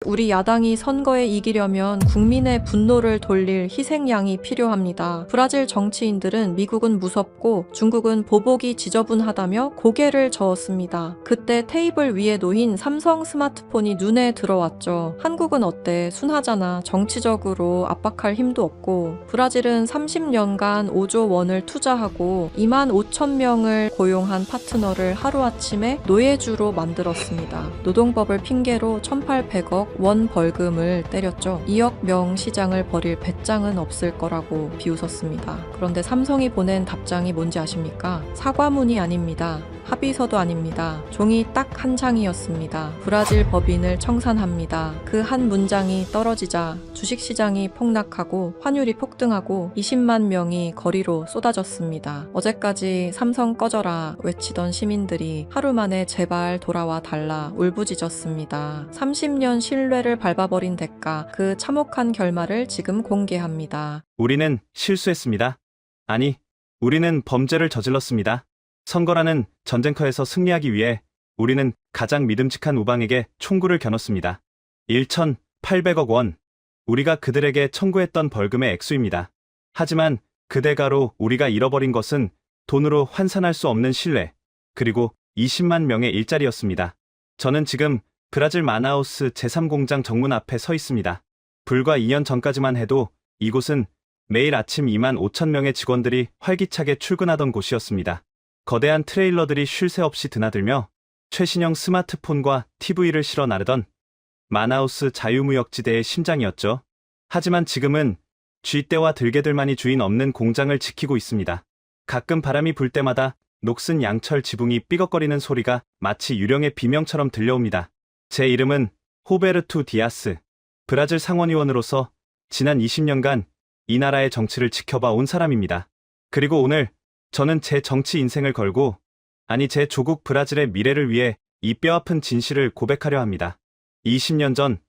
우리 야당이 선거에 이기려면 국민의 분노를 돌릴 희생양이 필요합니다. 브라질 정치인들은 미국은 무섭고 중국은 보복이 지저분하다며 고개를 저었습니다. 그때 테이블 위에 놓인 삼성 스마트폰이 눈에 들어왔죠. 한국은 어때? 순하잖아. 정치적으로 압박할 힘도 없고. 브라질은 30년간 5조 원을 투자하고 2만 5천 명을 고용한 파트너를 하루아침에 노예주로 만들었습니다. 노동법을 핑계로 1,800억 원 벌금을 때렸죠. 2억 명 시장을 벌일 배짱은 없을 거라고 비웃었습니다. 그런데 삼성이 보낸 답장이 뭔지 아십니까? 사과문이 아닙니다. 합의서도 아닙니다. 종이 딱 한 장이었습니다. 브라질 법인을 청산합니다. 그 한 문장이 떨어지자 주식시장이 폭락하고 환율이 폭등하고 20만 명이 거리로 쏟아졌습니다. 어제까지 삼성 꺼져라 외치던 시민들이 하루 만에 제발 돌아와 달라 울부짖었습니다. 30년 신뢰를 밟아버린 대가, 그 참혹한 결말을 지금 공개합니다. 우리는 실수했습니다. 아니, 우리는 범죄를 저질렀습니다. 선거라는 전쟁터에서 승리하기 위해 우리는 가장 믿음직한 우방에게 총구를 겨눴습니다. 1,800억 원. 우리가 그들에게 청구했던 벌금의 액수입니다. 하지만 그 대가로 우리가 잃어버린 것은 돈으로 환산할 수 없는 신뢰, 그리고 20만 명의 일자리였습니다. 저는 지금 브라질 마나우스 제3공장 정문 앞에 서 있습니다. 불과 2년 전까지만 해도 이곳은 매일 아침 2만 5천 명의 직원들이 활기차게 출근하던 곳이었습니다. 거대한 트레일러들이 쉴 새 없이 드나들며 최신형 스마트폰과 TV를 실어 나르던 마나우스 자유무역지대의 심장이었죠. 하지만 지금은 쥐떼와 들개들만이 주인 없는 공장을 지키고 있습니다. 가끔 바람이 불 때마다 녹슨 양철 지붕이 삐걱거리는 소리가 마치 유령의 비명처럼 들려옵니다. 제 이름은 호베르투 디아스. 브라질 상원의원으로서 지난 20년간 이 나라의 정치를 지켜봐 온 사람입니다. 그리고 오늘 저는 제 정치 인생을 걸고, 아니 제 조국 브라질의 미래를 위해 이 뼈아픈 진실을 고백하려 합니다. 20년 전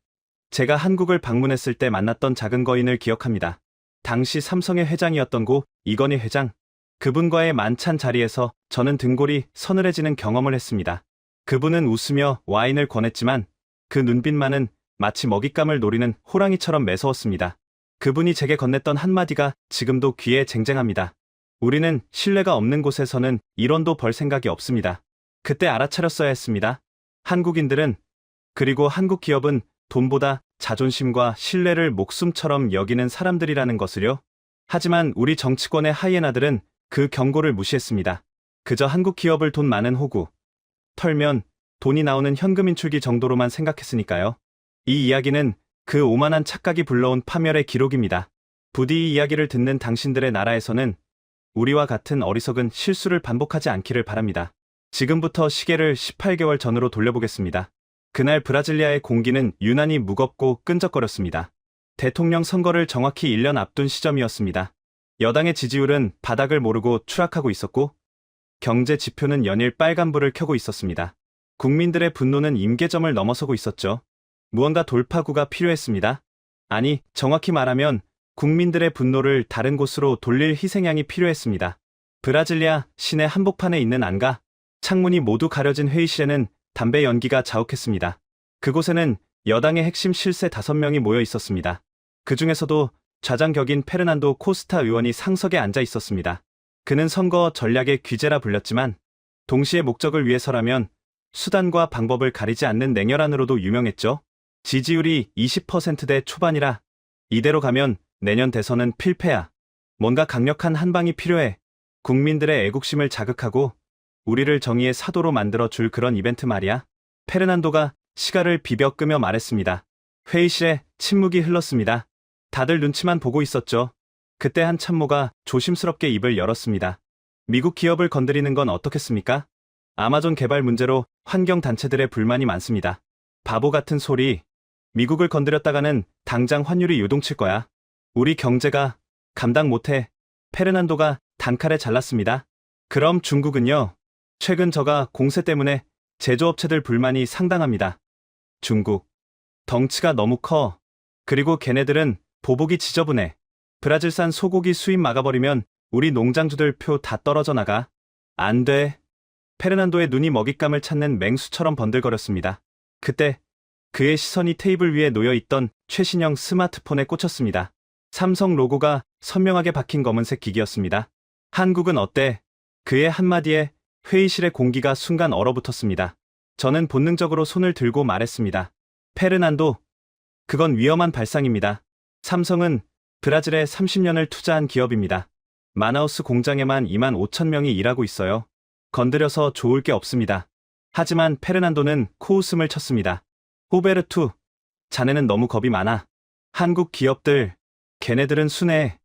제가 한국을 방문했을 때 만났던 작은 거인을 기억합니다. 당시 삼성의 회장이었던 고 이건희 회장. 그분과의 만찬 자리에서 저는 등골이 서늘해지는 경험을 했습니다. 그분은 웃으며 와인을 권했지만 그 눈빛만은 마치 먹잇감을 노리는 호랑이처럼 매서웠습니다. 그분이 제게 건넸던 한마디가 지금도 귀에 쟁쟁합니다. 우리는 신뢰가 없는 곳에서는 1원도 벌 생각이 없습니다. 그때 알아차렸어야 했습니다. 한국인들은, 그리고 한국 기업은 돈보다 자존심과 신뢰를 목숨처럼 여기는 사람들이라는 것을요. 하지만 우리 정치권의 하이에나들은 그 경고를 무시했습니다. 그저 한국 기업을 돈 많은 호구, 털면 돈이 나오는 현금 인출기 정도로만 생각했으니까요. 이 이야기는 그 오만한 착각이 불러온 파멸의 기록입니다. 부디 이 이야기를 듣는 당신들의 나라에서는 우리와 같은 어리석은 실수를 반복하지 않기를 바랍니다. 지금부터 시계를 18개월 전으로 돌려보겠습니다. 그날 브라질리아의 공기는 유난히 무겁고 끈적거렸습니다. 대통령 선거를 정확히 1년 앞둔 시점이었습니다. 여당의 지지율은 바닥을 모르고 추락하고 있었고, 경제 지표는 연일 빨간불을 켜고 있었습니다. 국민들의 분노는 임계점을 넘어서고 있었죠. 무언가 돌파구가 필요했습니다. 아니, 정확히 말하면 국민들의 분노를 다른 곳으로 돌릴 희생양이 필요했습니다. 브라질리아 시내 한복판에 있는 안과 창문이 모두 가려진 회의실에는 담배 연기가 자욱했습니다. 그곳에는 여당의 핵심 실세 5명이 모여 있었습니다. 그 중에서도 좌장격인 페르난도 코스타 의원이 상석에 앉아 있었습니다. 그는 선거 전략의 귀재라 불렸지만 동시에 목적을 위해서라면 수단과 방법을 가리지 않는 냉혈한으로도 유명했죠. 지지율이 20%대 초반이라 이대로 가면 내년 대선은 필패야. 뭔가 강력한 한방이 필요해. 국민들의 애국심을 자극하고 우리를 정의의 사도로 만들어줄 그런 이벤트 말이야. 페르난도가 시가를 비벼 끄며 말했습니다. 회의실에 침묵이 흘렀습니다. 다들 눈치만 보고 있었죠. 그때 한 참모가 조심스럽게 입을 열었습니다. 미국 기업을 건드리는 건 어떻겠습니까? 아마존 개발 문제로 환경단체들의 불만이 많습니다. 바보 같은 소리. 미국을 건드렸다가는 당장 환율이 요동칠 거야. 우리 경제가 감당 못해. 페르난도가 단칼에 잘랐습니다. 그럼 중국은요? 최근 저가 공세 때문에 제조업체들 불만이 상당합니다. 중국. 덩치가 너무 커. 그리고 걔네들은 보복이 지저분해. 브라질산 소고기 수입 막아버리면 우리 농장주들 표 다 떨어져 나가. 안 돼. 페르난도의 눈이 먹잇감을 찾는 맹수처럼 번들거렸습니다. 그때 그의 시선이 테이블 위에 놓여 있던 최신형 스마트폰에 꽂혔습니다. 삼성 로고가 선명하게 박힌 검은색 기기였습니다. 한국은 어때? 그의 한마디에 회의실의 공기가 순간 얼어붙었습니다. 저는 본능적으로 손을 들고 말했습니다. 페르난도, 그건 위험한 발상입니다. 삼성은 브라질에 30년을 투자한 기업입니다. 마나우스 공장에만 2만 5천 명이 일하고 있어요. 건드려서 좋을 게 없습니다. 하지만 페르난도는 코웃음을 쳤습니다. 호베르투, 자네는 너무 겁이 많아. 한국 기업들, 걔네들은 순해.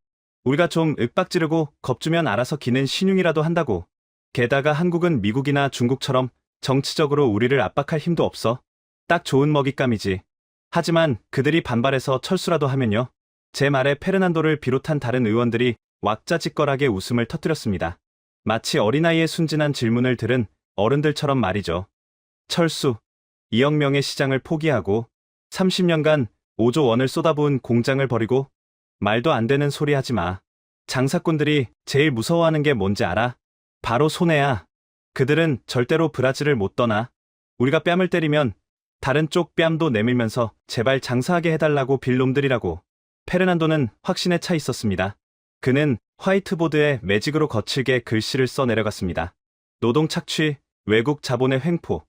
우리가 좀 윽박지르고 겁주면 알아서 기는 신용이라도 한다고. 게다가 한국은 미국이나 중국처럼 정치적으로 우리를 압박할 힘도 없어. 딱 좋은 먹잇감이지. 하지만 그들이 반발해서 철수라도 하면요. 제 말에 페르난도를 비롯한 다른 의원들이 왁자지껄하게 웃음을 터뜨렸습니다. 마치 어린아이의 순진한 질문을 들은 어른들처럼 말이죠. 철수, 2억 명의 시장을 포기하고 30년간 5조 원을 쏟아부은 공장을 버리고 말도 안 되는 소리 하지 마. 장사꾼들이 제일 무서워하는 게 뭔지 알아? 바로 손해야. 그들은 절대로 브라질을 못 떠나. 우리가 뺨을 때리면 다른 쪽 뺨도 내밀면서 제발 장사하게 해달라고 빌 놈들이라고. 페르난도는 확신에 차 있었습니다. 그는 화이트보드에 매직으로 거칠게 글씨를 써 내려갔습니다. 노동 착취, 외국 자본의 횡포,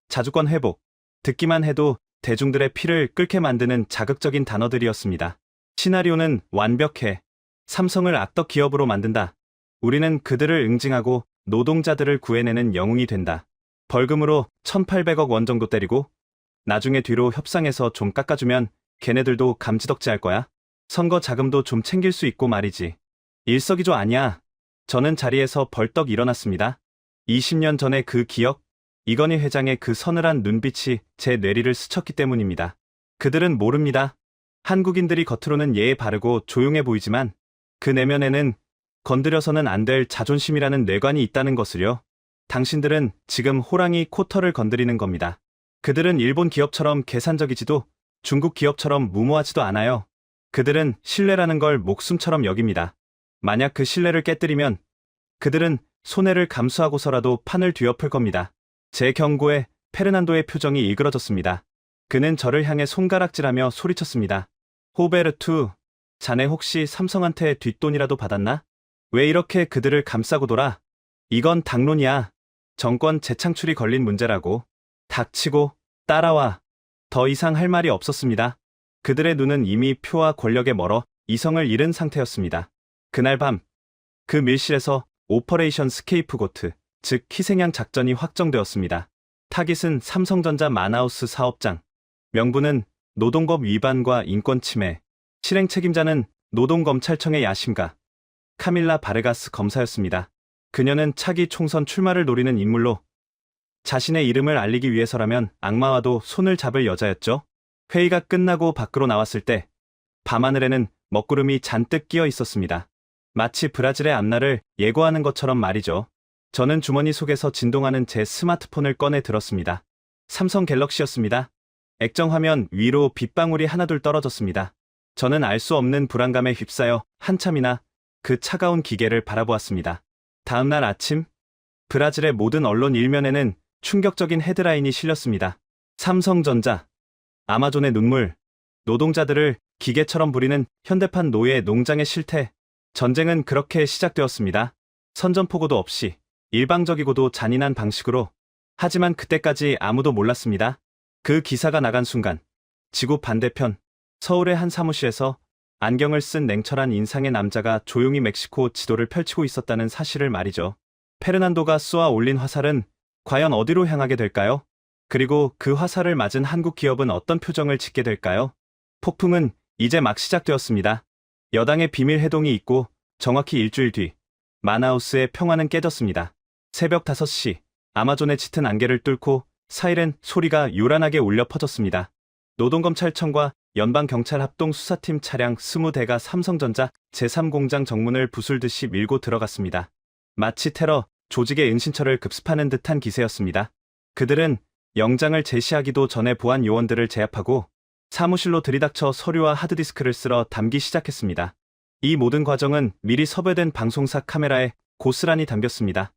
자주권 회복. 듣기만 해도 대중들의 피를 끓게 만드는 자극적인 단어들이었습니다. 시나리오는 완벽해. 삼성을 악덕 기업으로 만든다. 우리는 그들을 응징하고 노동자들을 구해내는 영웅이 된다. 벌금으로 1,800억 원 정도 때리고 나중에 뒤로 협상해서 좀 깎아주면 걔네들도 감지덕지할 거야. 선거 자금도 좀 챙길 수 있고 말이지. 일석이조 아니야. 저는 자리에서 벌떡 일어났습니다. 20년 전의 그 기억, 이건희 회장의 그 서늘한 눈빛이 제 뇌리를 스쳤기 때문입니다. 그들은 모릅니다. 한국인들이 겉으로는 예의 바르고 조용해 보이지만 그 내면에는 건드려서는 안 될 자존심이라는 뇌관이 있다는 것을요. 당신들은 지금 호랑이 코털을 건드리는 겁니다. 그들은 일본 기업처럼 계산적이지도 중국 기업처럼 무모하지도 않아요. 그들은 신뢰라는 걸 목숨처럼 여깁니다. 만약 그 신뢰를 깨뜨리면 그들은 손해를 감수하고서라도 판을 뒤엎을 겁니다. 제 경고에 페르난도의 표정이 일그러졌습니다. 그는 저를 향해 손가락질하며 소리쳤습니다. 호베르투, 자네 혹시 삼성한테 뒷돈이라도 받았나? 왜 이렇게 그들을 감싸고 돌아? 이건 당론이야. 정권 재창출이 걸린 문제라고. 닥치고 따라와. 더 이상 할 말이 없었습니다. 그들의 눈은 이미 표와 권력에 멀어 이성을 잃은 상태였습니다. 그날 밤, 그 밀실에서 오퍼레이션 스케이프고트, 즉 희생양 작전이 확정되었습니다. 타깃은 삼성전자 마나우스 사업장. 명분은 노동법 위반과 인권 침해. 실행 책임자는 노동검찰청의 야심가 카밀라 바르가스 검사였습니다. 그녀는 차기 총선 출마를 노리는 인물로 자신의 이름을 알리기 위해서라면 악마와도 손을 잡을 여자였죠. 회의가 끝나고 밖으로 나왔을 때 밤하늘에는 먹구름이 잔뜩 끼어 있었습니다. 마치 브라질의 앞날을 예고하는 것처럼 말이죠. 저는 주머니 속에서 진동하는 제 스마트폰을 꺼내 들었습니다. 삼성 갤럭시였습니다. 액정화면 위로 빗방울이 하나둘 떨어졌습니다. 저는 알 수 없는 불안감에 휩싸여 한참이나 그 차가운 기계를 바라보았습니다. 다음날 아침, 브라질의 모든 언론 일면에는 충격적인 헤드라인이 실렸습니다. 삼성전자, 아마존의 눈물, 노동자들을 기계처럼 부리는 현대판 노예 농장의 실태. 전쟁은 그렇게 시작되었습니다. 선전포고도 없이 일방적이고도 잔인한 방식으로. 하지만 그때까지 아무도 몰랐습니다. 그 기사가 나간 순간 지구 반대편 서울의 한 사무실에서 안경을 쓴 냉철한 인상의 남자가 조용히 멕시코 지도를 펼치고 있었다는 사실을 말이죠. 페르난도가 쏘아 올린 화살은 과연 어디로 향하게 될까요? 그리고 그 화살을 맞은 한국 기업은 어떤 표정을 짓게 될까요? 폭풍은 이제 막 시작되었습니다. 여당의 비밀 회동이 있고 정확히 일주일 뒤 마나우스의 평화는 깨졌습니다. 새벽 5시 아마존의 짙은 안개를 뚫고 사이렌 소리가 요란하게 울려 퍼졌습니다. 노동검찰청과 연방경찰 합동수사팀 차량 20대가 삼성전자 제3공장 정문을 부술듯이 밀고 들어갔습니다. 마치 테러 조직의 은신처를 급습하는 듯한 기세였습니다. 그들은 영장을 제시하기도 전에 보안 요원들을 제압하고 사무실로 들이닥쳐 서류와 하드디스크를 쓸어 담기 시작했습니다. 이 모든 과정은 미리 섭외된 방송사 카메라에 고스란히 담겼습니다.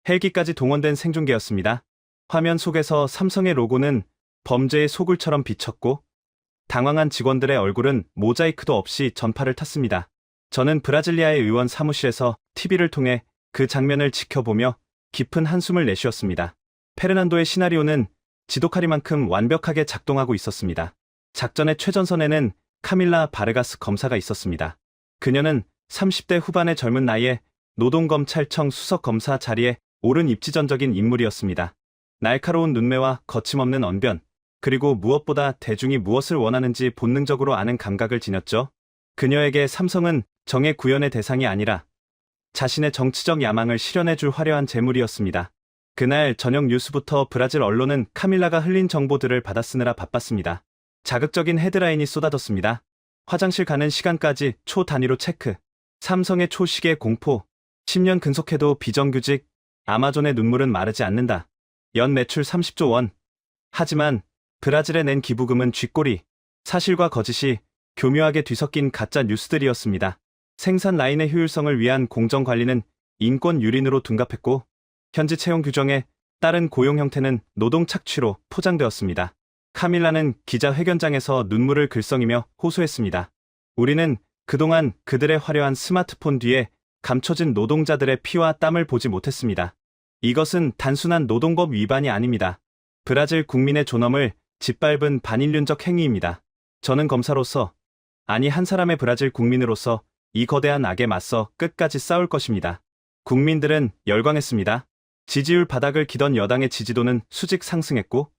헬기까지 동원된 생중계였습니다. 화면 속에서 삼성의 로고는 범죄의 소굴처럼 비쳤고 당황한 직원들의 얼굴은 모자이크도 없이 전파를 탔습니다. 저는 브라질리아의 의원 사무실에서 TV를 통해 그 장면을 지켜보며 깊은 한숨을 내쉬었습니다. 페르난도의 시나리오는 지독하리만큼 완벽하게 작동하고 있었습니다. 작전의 최전선에는 카밀라 바르가스 검사가 있었습니다. 그녀는 30대 후반의 젊은 나이에 노동검찰청 수석검사 자리에 오른 입지전적인 인물이었습니다. 날카로운 눈매와 거침없는 언변, 그리고 무엇보다 대중이 무엇을 원하는지 본능적으로 아는 감각을 지녔죠. 그녀에게 삼성은 정의 구현의 대상이 아니라 자신의 정치적 야망을 실현해줄 화려한 재물이었습니다. 그날 저녁 뉴스부터 브라질 언론은 카밀라가 흘린 정보들을 받아쓰느라 바빴습니다. 자극적인 헤드라인이 쏟아졌습니다. 화장실 가는 시간까지 초 단위로 체크, 삼성의 초시계 공포, 10년 근속해도 비정규직, 아마존의 눈물은 마르지 않는다. 연 매출 30조 원. 하지만 브라질에 낸 기부금은 쥐꼬리, 사실과 거짓이 교묘하게 뒤섞인 가짜 뉴스들이었습니다. 생산 라인의 효율성을 위한 공정관리는 인권 유린으로 둔갑했고 현지 채용 규정에 따른 고용 형태는 노동 착취로 포장되었습니다. 카밀라는 기자회견장에서 눈물을 글썽이며 호소했습니다. 우리는 그동안 그들의 화려한 스마트폰 뒤에 감춰진 노동자들의 피와 땀을 보지 못했습니다. 이것은 단순한 노동법 위반이 아닙니다. 브라질 국민의 존엄을 짓밟은 반인륜적 행위입니다. 저는 검사로서, 아니 한 사람의 브라질 국민으로서 이 거대한 악에 맞서 끝까지 싸울 것입니다. 국민들은 열광했습니다. 지지율 바닥을 기던 여당의 지지도는 수직 상승했고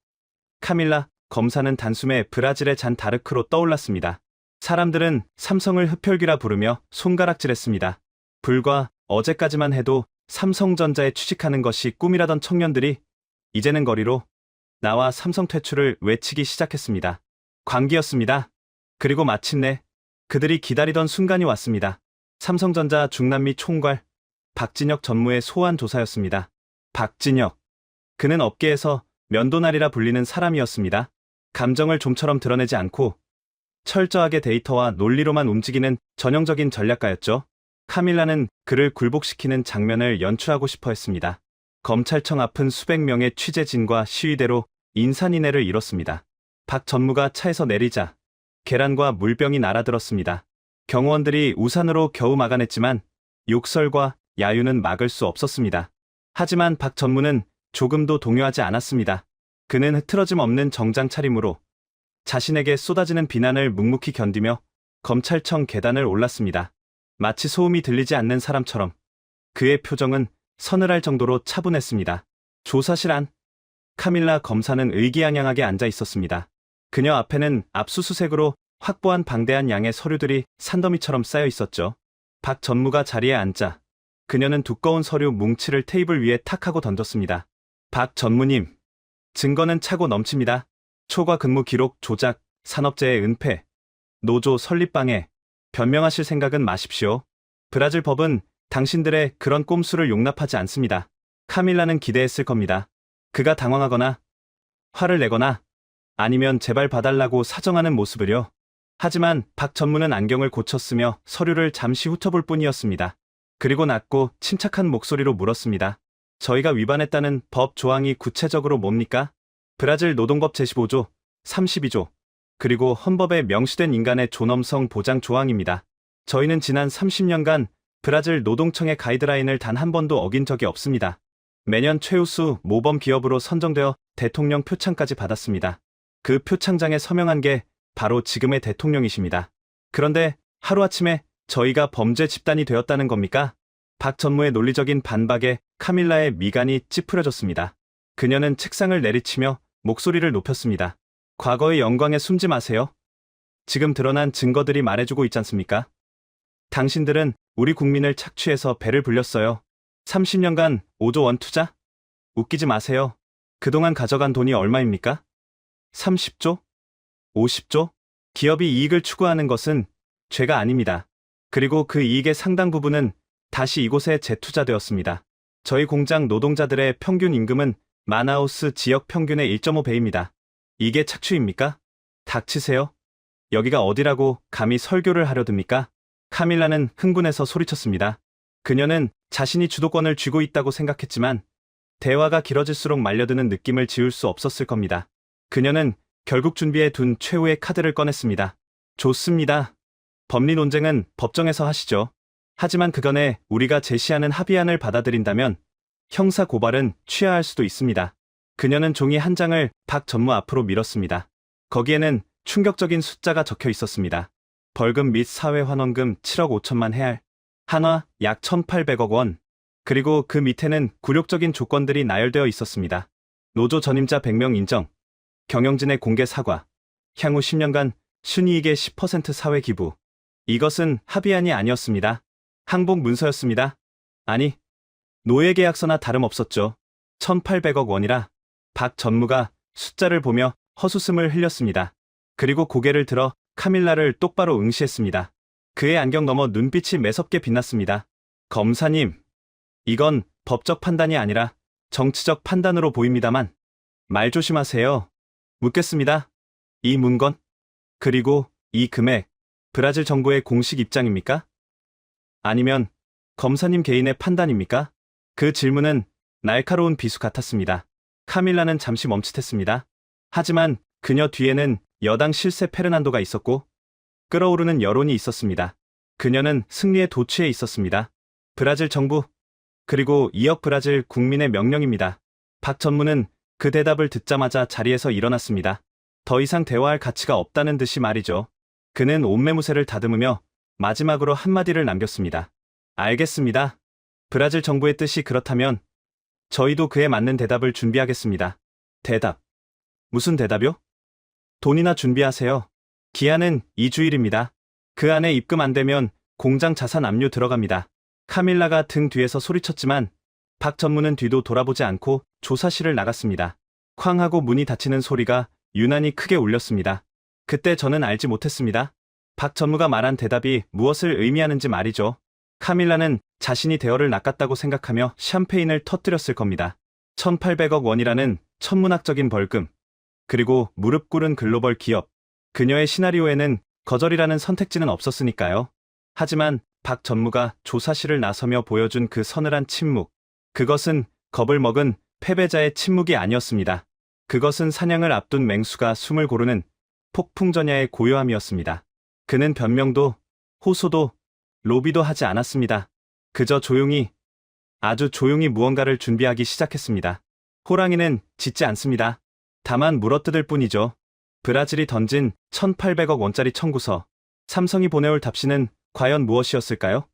카밀라 검사는 단숨에 브라질의 잔 다르크로 떠올랐습니다. 사람들은 삼성을 흡혈귀라 부르며 손가락질했습니다. 불과 어제까지만 해도 삼성전자에 취직하는 것이 꿈이라던 청년들이 이제는 거리로 나와 삼성 퇴출을 외치기 시작했습니다. 광기였습니다. 그리고 마침내 그들이 기다리던 순간이 왔습니다. 삼성전자 중남미 총괄 박진혁 전무의 소환 조사였습니다. 박진혁. 그는 업계에서 면도날이라 불리는 사람이었습니다. 감정을 좀처럼 드러내지 않고 철저하게 데이터와 논리로만 움직이는 전형적인 전략가였죠. 카밀라는 그를 굴복시키는 장면을 연출하고 싶어 했습니다. 검찰청 앞은 수백 명의 취재진과 시위대로 인산인해를 이뤘습니다. 박 전무가 차에서 내리자 계란과 물병이 날아들었습니다. 경호원들이 우산으로 겨우 막아냈지만 욕설과 야유는 막을 수 없었습니다. 하지만 박 전무는 조금도 동요하지 않았습니다. 그는 흐트러짐 없는 정장 차림으로 자신에게 쏟아지는 비난을 묵묵히 견디며 검찰청 계단을 올랐습니다. 마치 소음이 들리지 않는 사람처럼 그의 표정은 서늘할 정도로 차분했습니다. 조사실 안 카밀라 검사는 의기양양하게 앉아 있었습니다. 그녀 앞에는 압수수색으로 확보한 방대한 양의 서류들이 산더미처럼 쌓여 있었죠. 박 전무가 자리에 앉자 그녀는 두꺼운 서류 뭉치를 테이블 위에 탁 하고 던졌습니다. 박 전무님, 증거는 차고 넘칩니다. 초과 근무 기록 조작, 산업재해 은폐, 노조 설립방해, 변명하실 생각은 마십시오. 브라질 법은 당신들의 그런 꼼수를 용납하지 않습니다. 카밀라는 기대했을 겁니다. 그가 당황하거나 화를 내거나 아니면 제발 봐달라고 사정하는 모습을요. 하지만 박 전무는 안경을 고쳤으며 서류를 잠시 훑어볼 뿐이었습니다. 그리고 낮고 침착한 목소리로 물었습니다. 저희가 위반했다는 법 조항이 구체적으로 뭡니까? 브라질 노동법 제15조, 32조, 그리고 헌법에 명시된 인간의 존엄성 보장 조항입니다. 저희는 지난 30년간 브라질 노동청의 가이드라인을 단 한 번도 어긴 적이 없습니다. 매년 최우수 모범 기업으로 선정되어 대통령 표창까지 받았습니다. 그 표창장에 서명한 게 바로 지금의 대통령이십니다. 그런데 하루아침에 저희가 범죄 집단이 되었다는 겁니까? 박 전무의 논리적인 반박에 카밀라의 미간이 찌푸려졌습니다. 그녀는 책상을 내리치며 목소리를 높였습니다. 과거의 영광에 숨지 마세요. 지금 드러난 증거들이 말해주고 있지 않습니까? 당신들은 우리 국민을 착취해서 배를 불렸어요. 30년간 5조 원 투자? 웃기지 마세요. 그동안 가져간 돈이 얼마입니까? 30조? 50조? 기업이 이익을 추구하는 것은 죄가 아닙니다. 그리고 그 이익의 상당 부분은 다시 이곳에 재투자되었습니다. 저희 공장 노동자들의 평균 임금은 마나우스 지역 평균의 1.5배입니다. 이게 착취입니까? 닥치세요. 여기가 어디라고 감히 설교를 하려 듭니까? 카밀라는 흥분해서 소리쳤습니다. 그녀는 자신이 주도권을 쥐고 있다고 생각했지만 대화가 길어질수록 말려드는 느낌을 지울 수 없었을 겁니다. 그녀는 결국 준비해 둔 최후의 카드를 꺼냈습니다. 좋습니다. 법리 논쟁은 법정에서 하시죠. 하지만 그 전에 우리가 제시하는 합의안을 받아들인다면 형사 고발은 취하할 수도 있습니다. 그녀는 종이 한 장을 박 전무 앞으로 밀었습니다. 거기에는 충격적인 숫자가 적혀 있었습니다. 벌금 및 사회환원금 7억 5천만 헤알, 한화 약 1,800억 원, 그리고 그 밑에는 굴욕적인 조건들이 나열되어 있었습니다. 노조 전임자 100명 인정, 경영진의 공개 사과, 향후 10년간 순이익의 10% 사회 기부. 이것은 합의안이 아니었습니다. 항복 문서였습니다. 아니, 노예계약서나 다름없었죠. 1,800억 원이라 박 전무가 숫자를 보며 헛웃음을 흘렸습니다. 그리고 고개를 들어 카밀라를 똑바로 응시했습니다. 그의 안경 너머 눈빛이 매섭게 빛났습니다. 검사님, 이건 법적 판단이 아니라 정치적 판단으로 보입니다만 말 조심하세요. 묻겠습니다. 이 문건, 그리고 이 금액, 브라질 정부의 공식 입장입니까? 아니면 검사님 개인의 판단입니까? 그 질문은 날카로운 비수 같았습니다. 카밀라는 잠시 멈칫했습니다. 하지만 그녀 뒤에는 여당 실세 페르난도가 있었고 끓어오르는 여론이 있었습니다. 그녀는 승리에 도취해 있었습니다. 브라질 정부, 그리고 2억 브라질 국민의 명령입니다. 박 전무는 그 대답을 듣자마자 자리에서 일어났습니다. 더 이상 대화할 가치가 없다는 듯이 말이죠. 그는 옷매무새를 다듬으며 마지막으로 한마디를 남겼습니다. 알겠습니다. 브라질 정부의 뜻이 그렇다면 저희도 그에 맞는 대답을 준비하겠습니다. 대답. 무슨 대답이요? 돈이나 준비하세요. 기한은 2주일입니다. 그 안에 입금 안 되면 공장 자산 압류 들어갑니다. 카밀라가 등 뒤에서 소리쳤지만 박 전무는 뒤도 돌아보지 않고 조사실을 나갔습니다. 쾅 하고 문이 닫히는 소리가 유난히 크게 울렸습니다. 그때 저는 알지 못했습니다. 박 전무가 말한 대답이 무엇을 의미하는지 말이죠. 카밀라는 자신이 대어를 낚았다고 생각하며 샴페인을 터뜨렸을 겁니다. 1,800억 원이라는 천문학적인 벌금, 그리고 무릎 꿇은 글로벌 기업. 그녀의 시나리오에는 거절이라는 선택지는 없었으니까요. 하지만 박 전무가 조사실을 나서며 보여준 그 서늘한 침묵. 그것은 겁을 먹은 패배자의 침묵이 아니었습니다. 그것은 사냥을 앞둔 맹수가 숨을 고르는 폭풍전야의 고요함이었습니다. 그는 변명도, 호소도, 로비도 하지 않았습니다. 그저 조용히, 아주 조용히 무언가를 준비하기 시작했습니다. 호랑이는 짖지 않습니다. 다만 물어뜯을 뿐이죠. 브라질이 던진 1,800억 원짜리 청구서, 삼성이 보내올 답시는 과연 무엇이었을까요?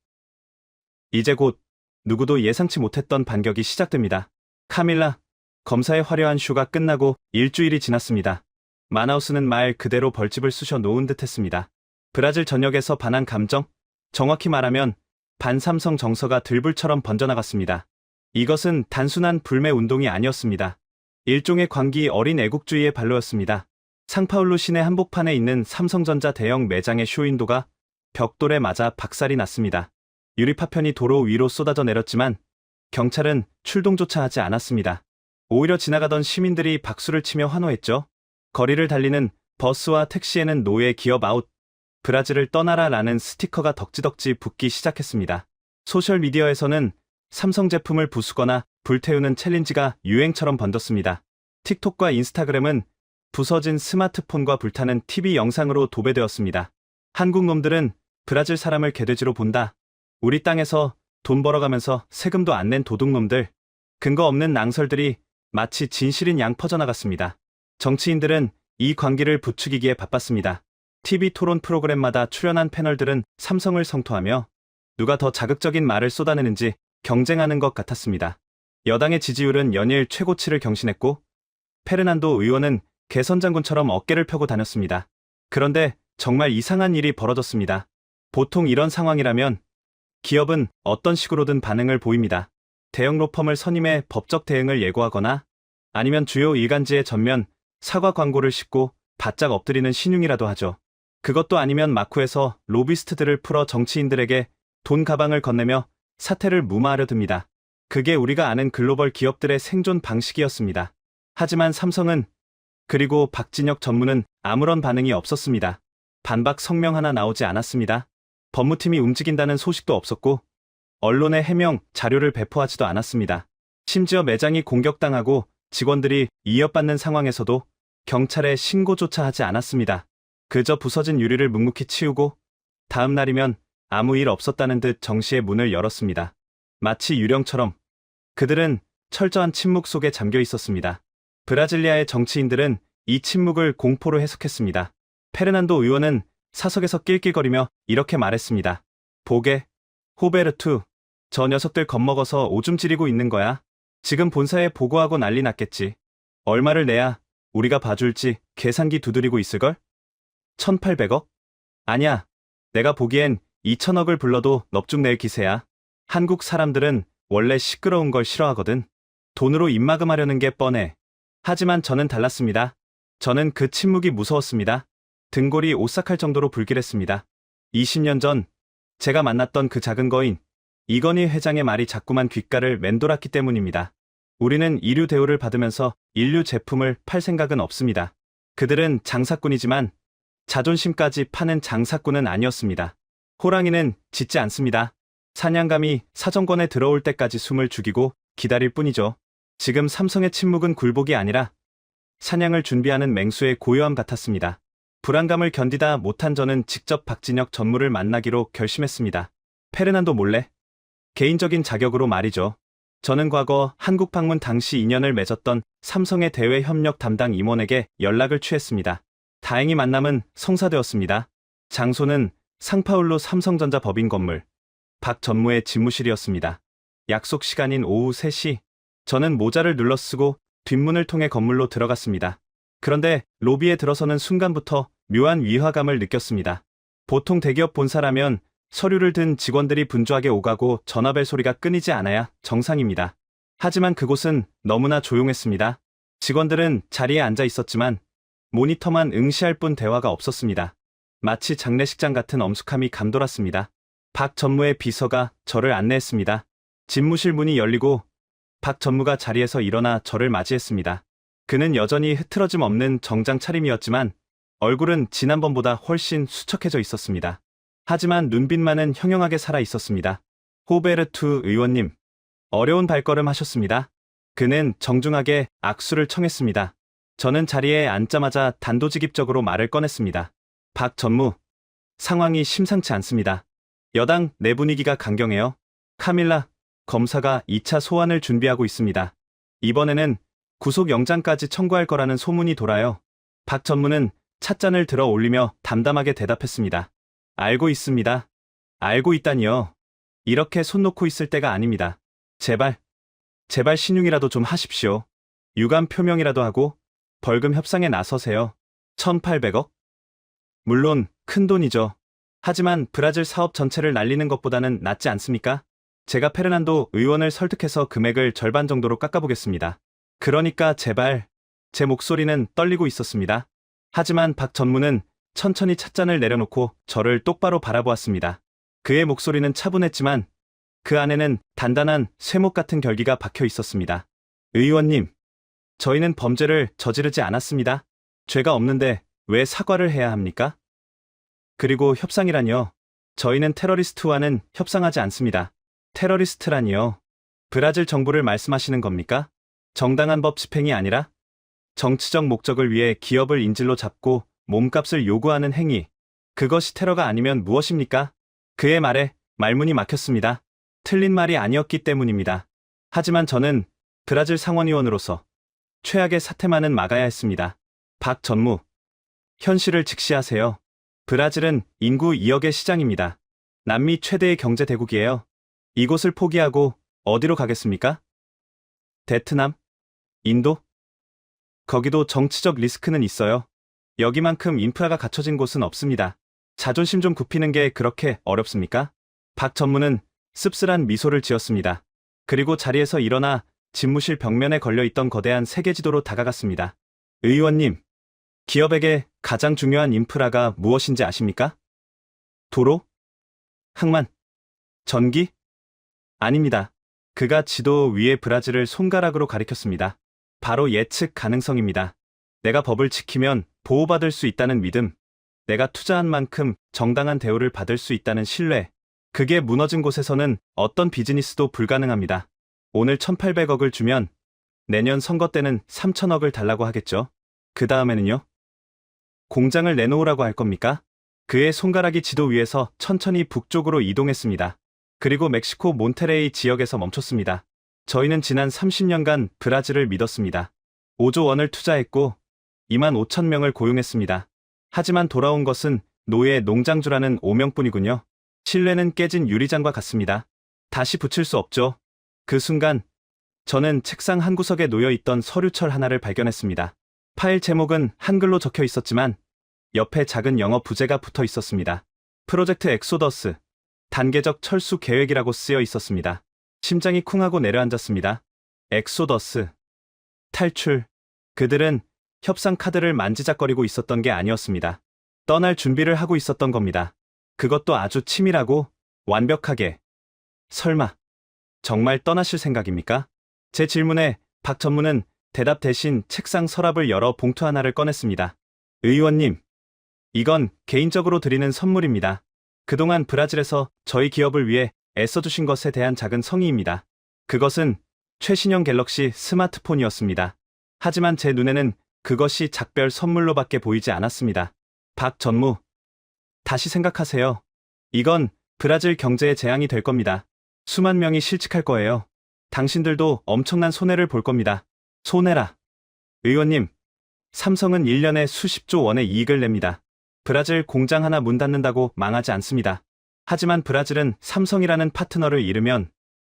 이제 곧 누구도 예상치 못했던 반격이 시작됩니다. 카밀라, 검사의 화려한 쇼가 끝나고 일주일이 지났습니다. 마나우스는 말 그대로 벌집을 쑤셔 놓은 듯했습니다. 브라질 전역에서 반한 감정, 정확히 말하면 반삼성 정서가 들불처럼 번져나갔습니다. 이것은 단순한 불매 운동이 아니었습니다. 일종의 광기 어린 애국주의의 발로였습니다. 상파울루 시내 한복판에 있는 삼성전자 대형 매장의 쇼윈도가 벽돌에 맞아 박살이 났습니다. 유리파편이 도로 위로 쏟아져 내렸지만 경찰은 출동조차 하지 않았습니다. 오히려 지나가던 시민들이 박수를 치며 환호했죠. 거리를 달리는 버스와 택시에는 노예 기업 아웃, 브라질을 떠나라 라는 스티커가 덕지덕지 붙기 시작했습니다. 소셜미디어에서는 삼성 제품을 부수거나 불태우는 챌린지가 유행처럼 번졌습니다. 틱톡과 인스타그램은 부서진 스마트폰과 불타는 TV 영상으로 도배되었습니다. 한국 놈들은 브라질 사람을 개돼지로 본다. 우리 땅에서 돈 벌어가면서 세금도 안 낸 도둑놈들. 근거 없는 낭설들이 마치 진실인 양 퍼져나갔습니다. 정치인들은 이 광기를 부추기기에 바빴습니다. TV 토론 프로그램마다 출연한 패널들은 삼성을 성토하며 누가 더 자극적인 말을 쏟아내는지 경쟁하는 것 같았습니다. 여당의 지지율은 연일 최고치를 경신했고 페르난도 의원은 개선장군처럼 어깨를 펴고 다녔습니다. 그런데 정말 이상한 일이 벌어졌습니다. 보통 이런 상황이라면 기업은 어떤 식으로든 반응을 보입니다. 대형 로펌을 선임해 법적 대응을 예고하거나 아니면 주요 일간지에 전면 사과 광고를 싣고 바짝 엎드리는 신용이라도 하죠. 그것도 아니면 마쿠에서 로비스트들을 풀어 정치인들에게 돈 가방을 건네며 사태를 무마하려 듭니다. 그게 우리가 아는 글로벌 기업들의 생존 방식이었습니다. 하지만 삼성은, 그리고 박진혁 전무는 아무런 반응이 없었습니다. 반박 성명 하나 나오지 않았습니다. 법무팀이 움직인다는 소식도 없었고 언론에 해명 자료를 배포하지도 않았습니다. 심지어 매장이 공격당하고 직원들이 위협받는 상황에서도 경찰에 신고조차 하지 않았습니다. 그저 부서진 유리를 묵묵히 치우고 다음 날이면 아무 일 없었다는 듯 정시의 문을 열었습니다. 마치 유령처럼 그들은 철저한 침묵 속에 잠겨 있었습니다. 브라질리아의 정치인들은 이 침묵을 공포로 해석했습니다. 페르난도 의원은 사석에서 낄낄거리며 이렇게 말했습니다. 보게, 호베르투, 저 녀석들 겁먹어서 오줌 지리고 있는 거야. 지금 본사에 보고하고 난리 났겠지. 얼마를 내야 우리가 봐줄지 계산기 두드리고 있을걸? 1800억? 아니야. 내가 보기엔 2000억을 불러도 넙죽 낼 기세야. 한국 사람들은 원래 시끄러운 걸 싫어하거든. 돈으로 입마금하려는 게 뻔해. 하지만 저는 달랐습니다. 저는 그 침묵이 무서웠습니다. 등골이 오싹할 정도로 불길했습니다. 20년 전 제가 만났던 그 작은 거인 이건희 회장의 말이 자꾸만 귓가를 맴돌았기 때문입니다. 우리는 이류 대우를 받으면서 인류 제품을 팔 생각은 없습니다. 그들은 장사꾼이지만 자존심까지 파는 장사꾼은 아니었습니다. 호랑이는 짖지 않습니다. 사냥감이 사정권에 들어올 때까지 숨을 죽이고 기다릴 뿐이죠. 지금 삼성의 침묵은 굴복이 아니라 사냥을 준비하는 맹수의 고요함 같았습니다. 불안감을 견디다 못한 저는 직접 박진혁 전무를 만나기로 결심했습니다. 페르난도 몰래? 개인적인 자격으로 말이죠. 저는 과거 한국 방문 당시 인연을 맺었던 삼성의 대외 협력 담당 임원에게 연락을 취했습니다. 다행히 만남은 성사되었습니다. 장소는 상파울루 삼성전자 법인 건물, 박 전무의 집무실이었습니다. 약속 시간인 오후 3시, 저는 모자를 눌러쓰고 뒷문을 통해 건물로 들어갔습니다. 그런데 로비에 들어서는 순간부터 묘한 위화감을 느꼈습니다. 보통 대기업 본사라면 서류를 든 직원들이 분주하게 오가고 전화벨 소리가 끊이지 않아야 정상입니다. 하지만 그곳은 너무나 조용했습니다. 직원들은 자리에 앉아 있었지만 모니터만 응시할 뿐 대화가 없었습니다. 마치 장례식장 같은 엄숙함이 감돌았습니다. 박 전무의 비서가 저를 안내했습니다. 집무실 문이 열리고 박 전무가 자리에서 일어나 저를 맞이했습니다. 그는 여전히 흐트러짐 없는 정장 차림이었지만 얼굴은 지난번보다 훨씬 수척해져 있었습니다. 하지만 눈빛만은 형형하게 살아 있었습니다. 호베르투 의원님, 어려운 발걸음 하셨습니다. 그는 정중하게 악수를 청했습니다. 저는 자리에 앉자마자 단도직입적으로 말을 꺼냈습니다. 박 전무, 상황이 심상치 않습니다. 여당 내 분위기가 강경해요. 카밀라 검사가 2차 소환을 준비하고 있습니다. 이번에는 구속영장까지 청구할 거라는 소문이 돌아요. 박 전무는 찻잔을 들어 올리며 담담하게 대답했습니다. 알고 있습니다. 알고 있다니요. 이렇게 손 놓고 있을 때가 아닙니다. 제발 신용이라도 좀 하십시오. 유감 표명이라도 하고 벌금 협상에 나서세요. 1800억? 물론 큰 돈이죠. 하지만 브라질 사업 전체를 날리는 것보다는 낫지 않습니까? 제가 페르난도 의원을 설득해서 금액을 절반 정도로 깎아보겠습니다. 그러니까 제발. 제 목소리는 떨리고 있었습니다. 하지만 박 전무는 천천히 찻잔을 내려놓고 저를 똑바로 바라보았습니다. 그의 목소리는 차분했지만 그 안에는 단단한 쇠목 같은 결기가 박혀 있었습니다. 의원님, 저희는 범죄를 저지르지 않았습니다. 죄가 없는데 왜 사과를 해야 합니까? 그리고 협상이라니요. 저희는 테러리스트와는 협상하지 않습니다. 테러리스트라니요. 브라질 정부를 말씀하시는 겁니까? 정당한 법 집행이 아니라 정치적 목적을 위해 기업을 인질로 잡고 몸값을 요구하는 행위. 그것이 테러가 아니면 무엇입니까? 그의 말에 말문이 막혔습니다. 틀린 말이 아니었기 때문입니다. 하지만 저는 브라질 상원의원으로서 최악의 사태만은 막아야 했습니다. 박 전무, 현실을 직시하세요. 브라질은 인구 2억의 시장입니다. 남미 최대의 경제 대국이에요. 이곳을 포기하고 어디로 가겠습니까? 베트남? 인도? 거기도 정치적 리스크는 있어요. 여기만큼 인프라가 갖춰진 곳은 없습니다. 자존심 좀 굽히는 게 그렇게 어렵습니까? 박 전무는 씁쓸한 미소를 지었습니다. 그리고 자리에서 일어나 집무실 벽면에 걸려있던 거대한 세계지도로 다가갔습니다. 의원님, 기업에게 가장 중요한 인프라가 무엇인지 아십니까? 도로? 항만? 전기? 아닙니다. 그가 지도 위에 브라질을 손가락으로 가리켰습니다. 바로 예측 가능성입니다. 내가 법을 지키면 보호받을 수 있다는 믿음, 내가 투자한 만큼 정당한 대우를 받을 수 있다는 신뢰, 그게 무너진 곳에서는 어떤 비즈니스도 불가능합니다. 오늘 1800억을 주면 내년 선거 때는 3000억을 달라고 하겠죠. 그 다음에는요? 공장을 내놓으라고 할 겁니까? 그의 손가락이 지도 위에서 천천히 북쪽으로 이동했습니다. 그리고 멕시코 몬테레이 지역에서 멈췄습니다. 저희는 지난 30년간 브라질을 믿었습니다. 5조 원을 투자했고 2만 5천 명을 고용했습니다. 하지만 돌아온 것은 노예 농장주라는 오명뿐이군요. 신뢰는 깨진 유리잔과 같습니다. 다시 붙일 수 없죠. 그 순간 저는 책상 한 구석에 놓여 있던 서류철 하나를 발견했습니다. 파일 제목은 한글로 적혀 있었지만 옆에 작은 영어 부제가 붙어 있었습니다. 프로젝트 엑소더스, 단계적 철수 계획이라고 쓰여 있었습니다. 심장이 쿵하고 내려앉았습니다. 엑소더스, 탈출. 그들은 협상 카드를 만지작거리고 있었던 게 아니었습니다. 떠날 준비를 하고 있었던 겁니다. 그것도 아주 치밀하고 완벽하게. 설마 정말 떠나실 생각입니까? 제 질문에 박 전무는 대답 대신 책상 서랍을 열어 봉투 하나를 꺼냈습니다. 의원님, 이건 개인적으로 드리는 선물입니다. 그동안 브라질에서 저희 기업을 위해 애써주신 것에 대한 작은 성의입니다. 그것은 최신형 갤럭시 스마트폰이었습니다. 하지만 제 눈에는 그것이 작별 선물로밖에 보이지 않았습니다. 박 전무, 다시 생각하세요. 이건 브라질 경제에 재앙이 될 겁니다. 수만 명이 실직할 거예요. 당신들도 엄청난 손해를 볼 겁니다. 손해라. 의원님, 삼성은 1년에 수십조 원의 이익을 냅니다. 브라질 공장 하나 문 닫는다고 망하지 않습니다. 하지만 브라질은 삼성이라는 파트너를 잃으면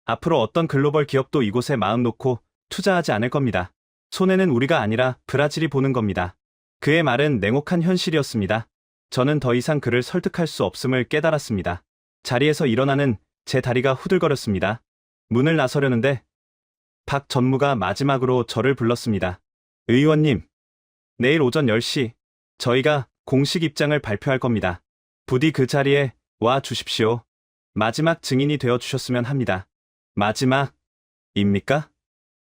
앞으로 어떤 글로벌 기업도 이곳에 마음 놓고 투자하지 않을 겁니다. 손해는 우리가 아니라 브라질이 보는 겁니다. 그의 말은 냉혹한 현실이었습니다. 저는 더 이상 그를 설득할 수 없음을 깨달았습니다. 자리에서 일어나는 제 다리가 후들거렸습니다. 문을 나서려는데 박 전무가 마지막으로 저를 불렀습니다. 의원님, 내일 오전 10시 저희가 공식 입장을 발표할 겁니다. 부디 그 자리에 와 주십시오. 마지막 증인이 되어 주셨으면 합니다. 마지막입니까?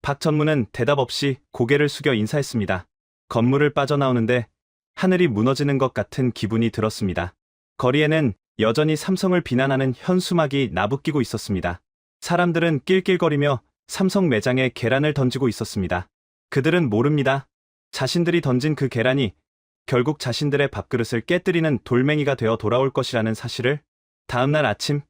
박 전무는 대답 없이 고개를 숙여 인사했습니다. 건물을 빠져나오는데 하늘이 무너지는 것 같은 기분이 들었습니다. 거리에는 여전히 삼성을 비난하는 현수막이 나부끼고 있었습니다. 사람들은 낄낄거리며 삼성 매장에 계란을 던지고 있었습니다. 그들은 모릅니다. 자신들이 던진 그 계란이 결국 자신들의 밥그릇을 깨뜨리는 돌멩이가 되어 돌아올 것이라는 사실을. 다음날 아침,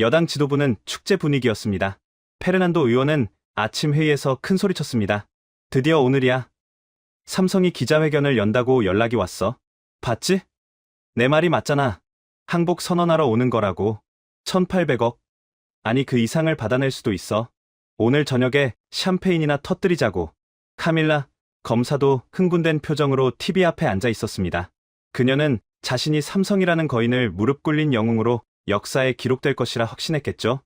여당 지도부는 축제 분위기였습니다. 페르난도 의원은 아침 회의에서 큰 소리쳤습니다. 드디어 오늘이야. 삼성이 기자회견을 연다고 연락이 왔어. 봤지? 내 말이 맞잖아. 항복 선언하러 오는 거라고. 1,800억. 아니 그 이상을 받아낼 수도 있어. 오늘 저녁에 샴페인이나 터뜨리자고. 카밀라 검사도 흥분된 표정으로 TV 앞에 앉아 있었습니다. 그녀는 자신이 삼성이라는 거인을 무릎 꿇린 영웅으로 역사에 기록될 것이라 확신했겠죠.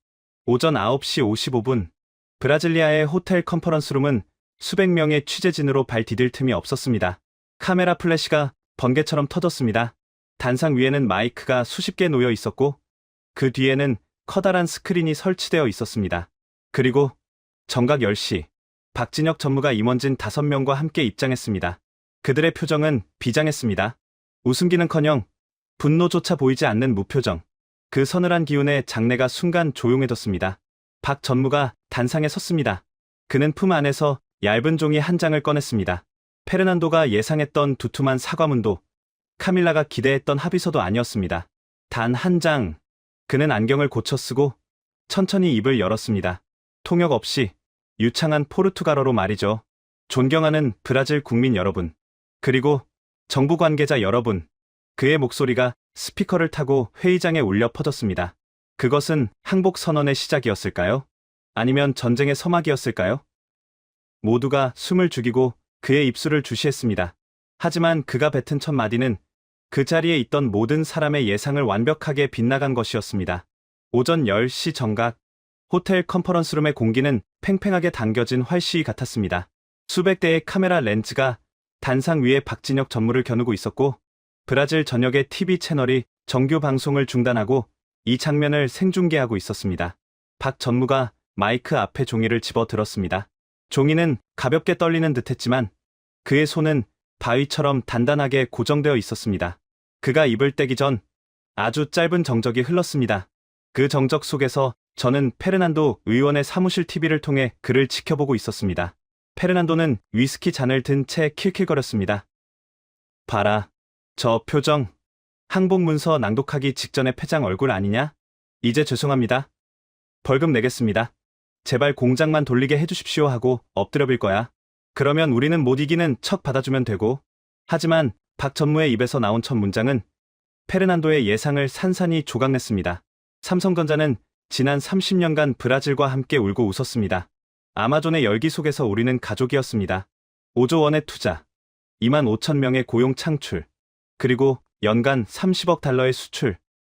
오전 9시 55분 브라질리아의 호텔 컨퍼런스룸은 수백 명의 취재진으로 발 디딜 틈이 없었습니다. 카메라 플래시가 번개처럼 터졌습니다. 단상 위에는 마이크가 수십 개 놓여 있었고 그 뒤에는 커다란 스크린이 설치되어 있었습니다. 그리고 정각 10시 박진혁 전무가 임원진 5명과 함께 입장했습니다. 그들의 표정은 비장했습니다. 웃음기는커녕 분노조차 보이지 않는 무표정. 그 서늘한 기운에 장내가 순간 조용해졌습니다. 박 전무가 단상에 섰습니다. 그는 품 안에서 얇은 종이 한 장을 꺼냈습니다. 페르난도가 예상했던 두툼한 사과문도 카밀라가 기대했던 합의서도 아니었습니다. 단 한 장. 그는 안경을 고쳐 쓰고 천천히 입을 열었습니다. 통역 없이 유창한 포르투갈어로 말이죠. 존경하는 브라질 국민 여러분, 그리고 정부 관계자 여러분. 그의 목소리가 스피커를 타고 회의장에 울려 퍼졌습니다. 그것은 항복 선언의 시작이었을까요? 아니면 전쟁의 서막이었을까요? 모두가 숨을 죽이고 그의 입술을 주시했습니다. 하지만 그가 뱉은 첫 마디는 그 자리에 있던 모든 사람의 예상을 완벽하게 빗나간 것이었습니다. 오전 10시 정각, 호텔 컨퍼런스룸의 공기는 팽팽하게 당겨진 활시위 같았습니다. 수백 대의 카메라 렌즈가 단상 위에 박진혁 전무를 겨누고 있었고 브라질 전역의 TV 채널이 정규 방송을 중단하고 이 장면을 생중계하고 있었습니다. 박 전무가 마이크 앞에 종이를 집어 들었습니다. 종이는 가볍게 떨리는 듯했지만 그의 손은 바위처럼 단단하게 고정되어 있었습니다. 그가 입을 떼기 전 아주 짧은 정적이 흘렀습니다. 그 정적 속에서 저는 페르난도 의원의 사무실 TV를 통해 그를 지켜보고 있었습니다. 페르난도는 위스키 잔을 든 채 킬킬거렸습니다. 봐라. 저 표정. 항복문서 낭독하기 직전에 패장 얼굴 아니냐? 이제 죄송합니다. 벌금 내겠습니다. 제발 공장만 돌리게 해주십시오 하고 엎드려 빌 거야. 그러면 우리는 못 이기는 척 받아주면 되고. 하지만 박 전무의 입에서 나온 첫 문장은 페르난도의 예상을 산산이 조각냈습니다. 삼성전자는 지난 30년간 브라질과 함께 울고 웃었습니다. 아마존의 열기 속에서 우리는 가족이었습니다. 5조 원의 투자, 2만 5천 명의 고용 창출, 그리고 연간 30억 달러의 수출.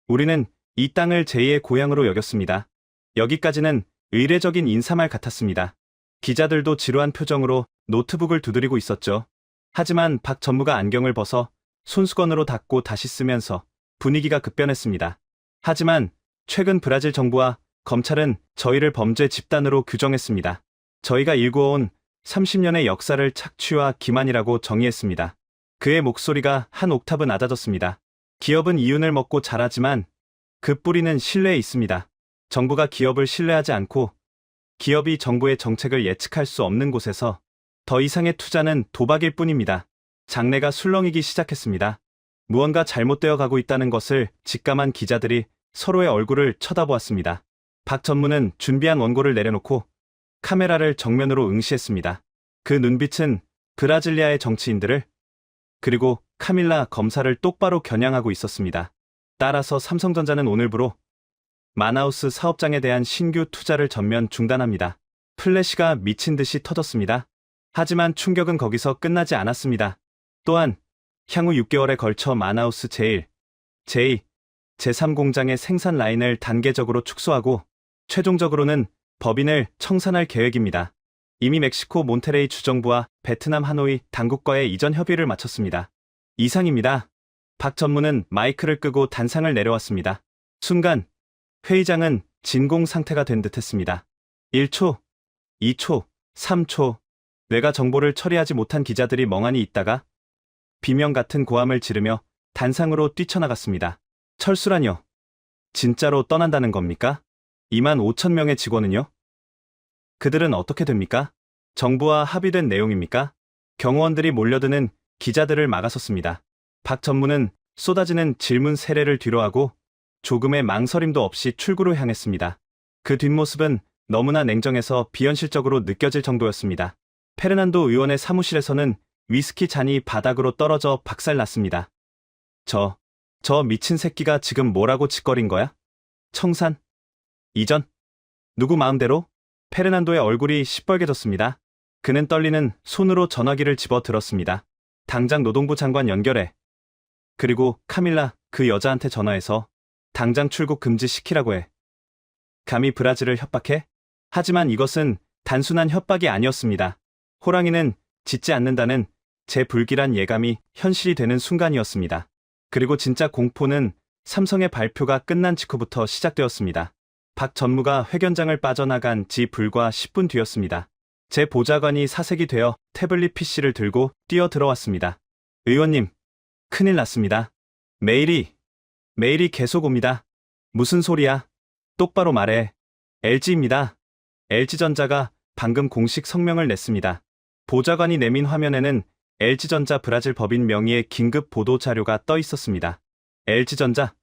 우리는 이 땅을 제2의 고향으로 여겼습니다. 여기까지는 의례적인 인사말 같았습니다. 기자들도 지루한 표정으로 노트북을 두드리고 있었죠. 하지만 박 전무가 안경을 벗어 손수건으로 닦고 다시 쓰면서 분위기가 급변했습니다. 하지만 최근 브라질 정부와 검찰은 저희를 범죄 집단으로 규정했습니다. 저희가 일구어온 30년의 역사를 착취와 기만이라고 정의했습니다. 그의 목소리가 한 옥타브 낮아졌습니다. 기업은 이윤을 먹고 자라지만 그 뿌리는 신뢰에 있습니다. 정부가 기업을 신뢰하지 않고 기업이 정부의 정책을 예측할 수 없는 곳에서 더 이상의 투자는 도박일 뿐입니다. 장내가 술렁이기 시작했습니다. 무언가 잘못되어 가고 있다는 것을 직감한 기자들이 서로의 얼굴을 쳐다보았습니다. 박 전무는 준비한 원고를 내려놓고 카메라를 정면으로 응시했습니다. 그 눈빛은 브라질리아의 정치인들을 그리고 카밀라 검사를 똑바로 겨냥하고 있었습니다. 따라서 삼성전자는 오늘부로 마나우스 사업장에 대한 신규 투자를 전면 중단합니다. 플래시가 미친 듯이 터졌습니다. 하지만 충격은 거기서 끝나지 않았습니다. 또한 향후 6개월에 걸쳐 마나우스 제1, 제2, 제3 공장의 생산 라인을 단계적으로 축소하고 최종적으로는 법인을 청산할 계획입니다. 이미 멕시코 몬테레이 주정부와 베트남 하노이 당국과의 이전 협의를 마쳤습니다. 이상입니다. 박 전무는 마이크를 끄고 단상을 내려왔습니다. 순간 회의장은 진공 상태가 된 듯했습니다. 1초, 2초, 3초, 뇌가 정보를 처리하지 못한 기자들이 멍하니 있다가 비명 같은 고함을 지르며 단상으로 뛰쳐나갔습니다. 철수라뇨? 진짜로 떠난다는 겁니까? 2만 5천 명의 직원은요? 그들은 어떻게 됩니까? 정부와 합의된 내용입니까? 경호원들이 몰려드는 기자들을 막아섰습니다. 박 전무는 쏟아지는 질문 세례를 뒤로하고 조금의 망설임도 없이 출구로 향했습니다. 그 뒷모습은 너무나 냉정해서 비현실적으로 느껴질 정도였습니다. 페르난도 의원의 사무실에서는 위스키 잔이 바닥으로 떨어져 박살났습니다. 저 미친 새끼가 지금 뭐라고 짓거린 거야? 청산? 이전? 누구 마음대로? 페르난도의 얼굴이 시뻘개졌습니다. 그는 떨리는 손으로 전화기를 집어 들었습니다. 당장 노동부 장관 연결해. 그리고 카밀라, 그 여자한테 전화해서 당장 출국 금지시키라고 해. 감히 브라질을 협박해? 하지만 이것은 단순한 협박이 아니었습니다. 호랑이는 짖지 않는다는 제 불길한 예감이 현실이 되는 순간이었습니다. 그리고 진짜 공포는 삼성의 발표가 끝난 직후부터 시작되었습니다. 박 전무가 회견장을 빠져나간 지 불과 10분 뒤였습니다. 제 보좌관이 사색이 되어 태블릿 PC를 들고 뛰어 들어왔습니다. 의원님, 큰일 났습니다. 메일이 계속 옵니다. 무슨 소리야? 똑바로 말해. LG입니다. LG전자가 방금 공식 성명을 냈습니다. 보좌관이 내민 화면에는 LG전자 브라질 법인 명의의 긴급 보도 자료가 떠 있었습니다. LG전자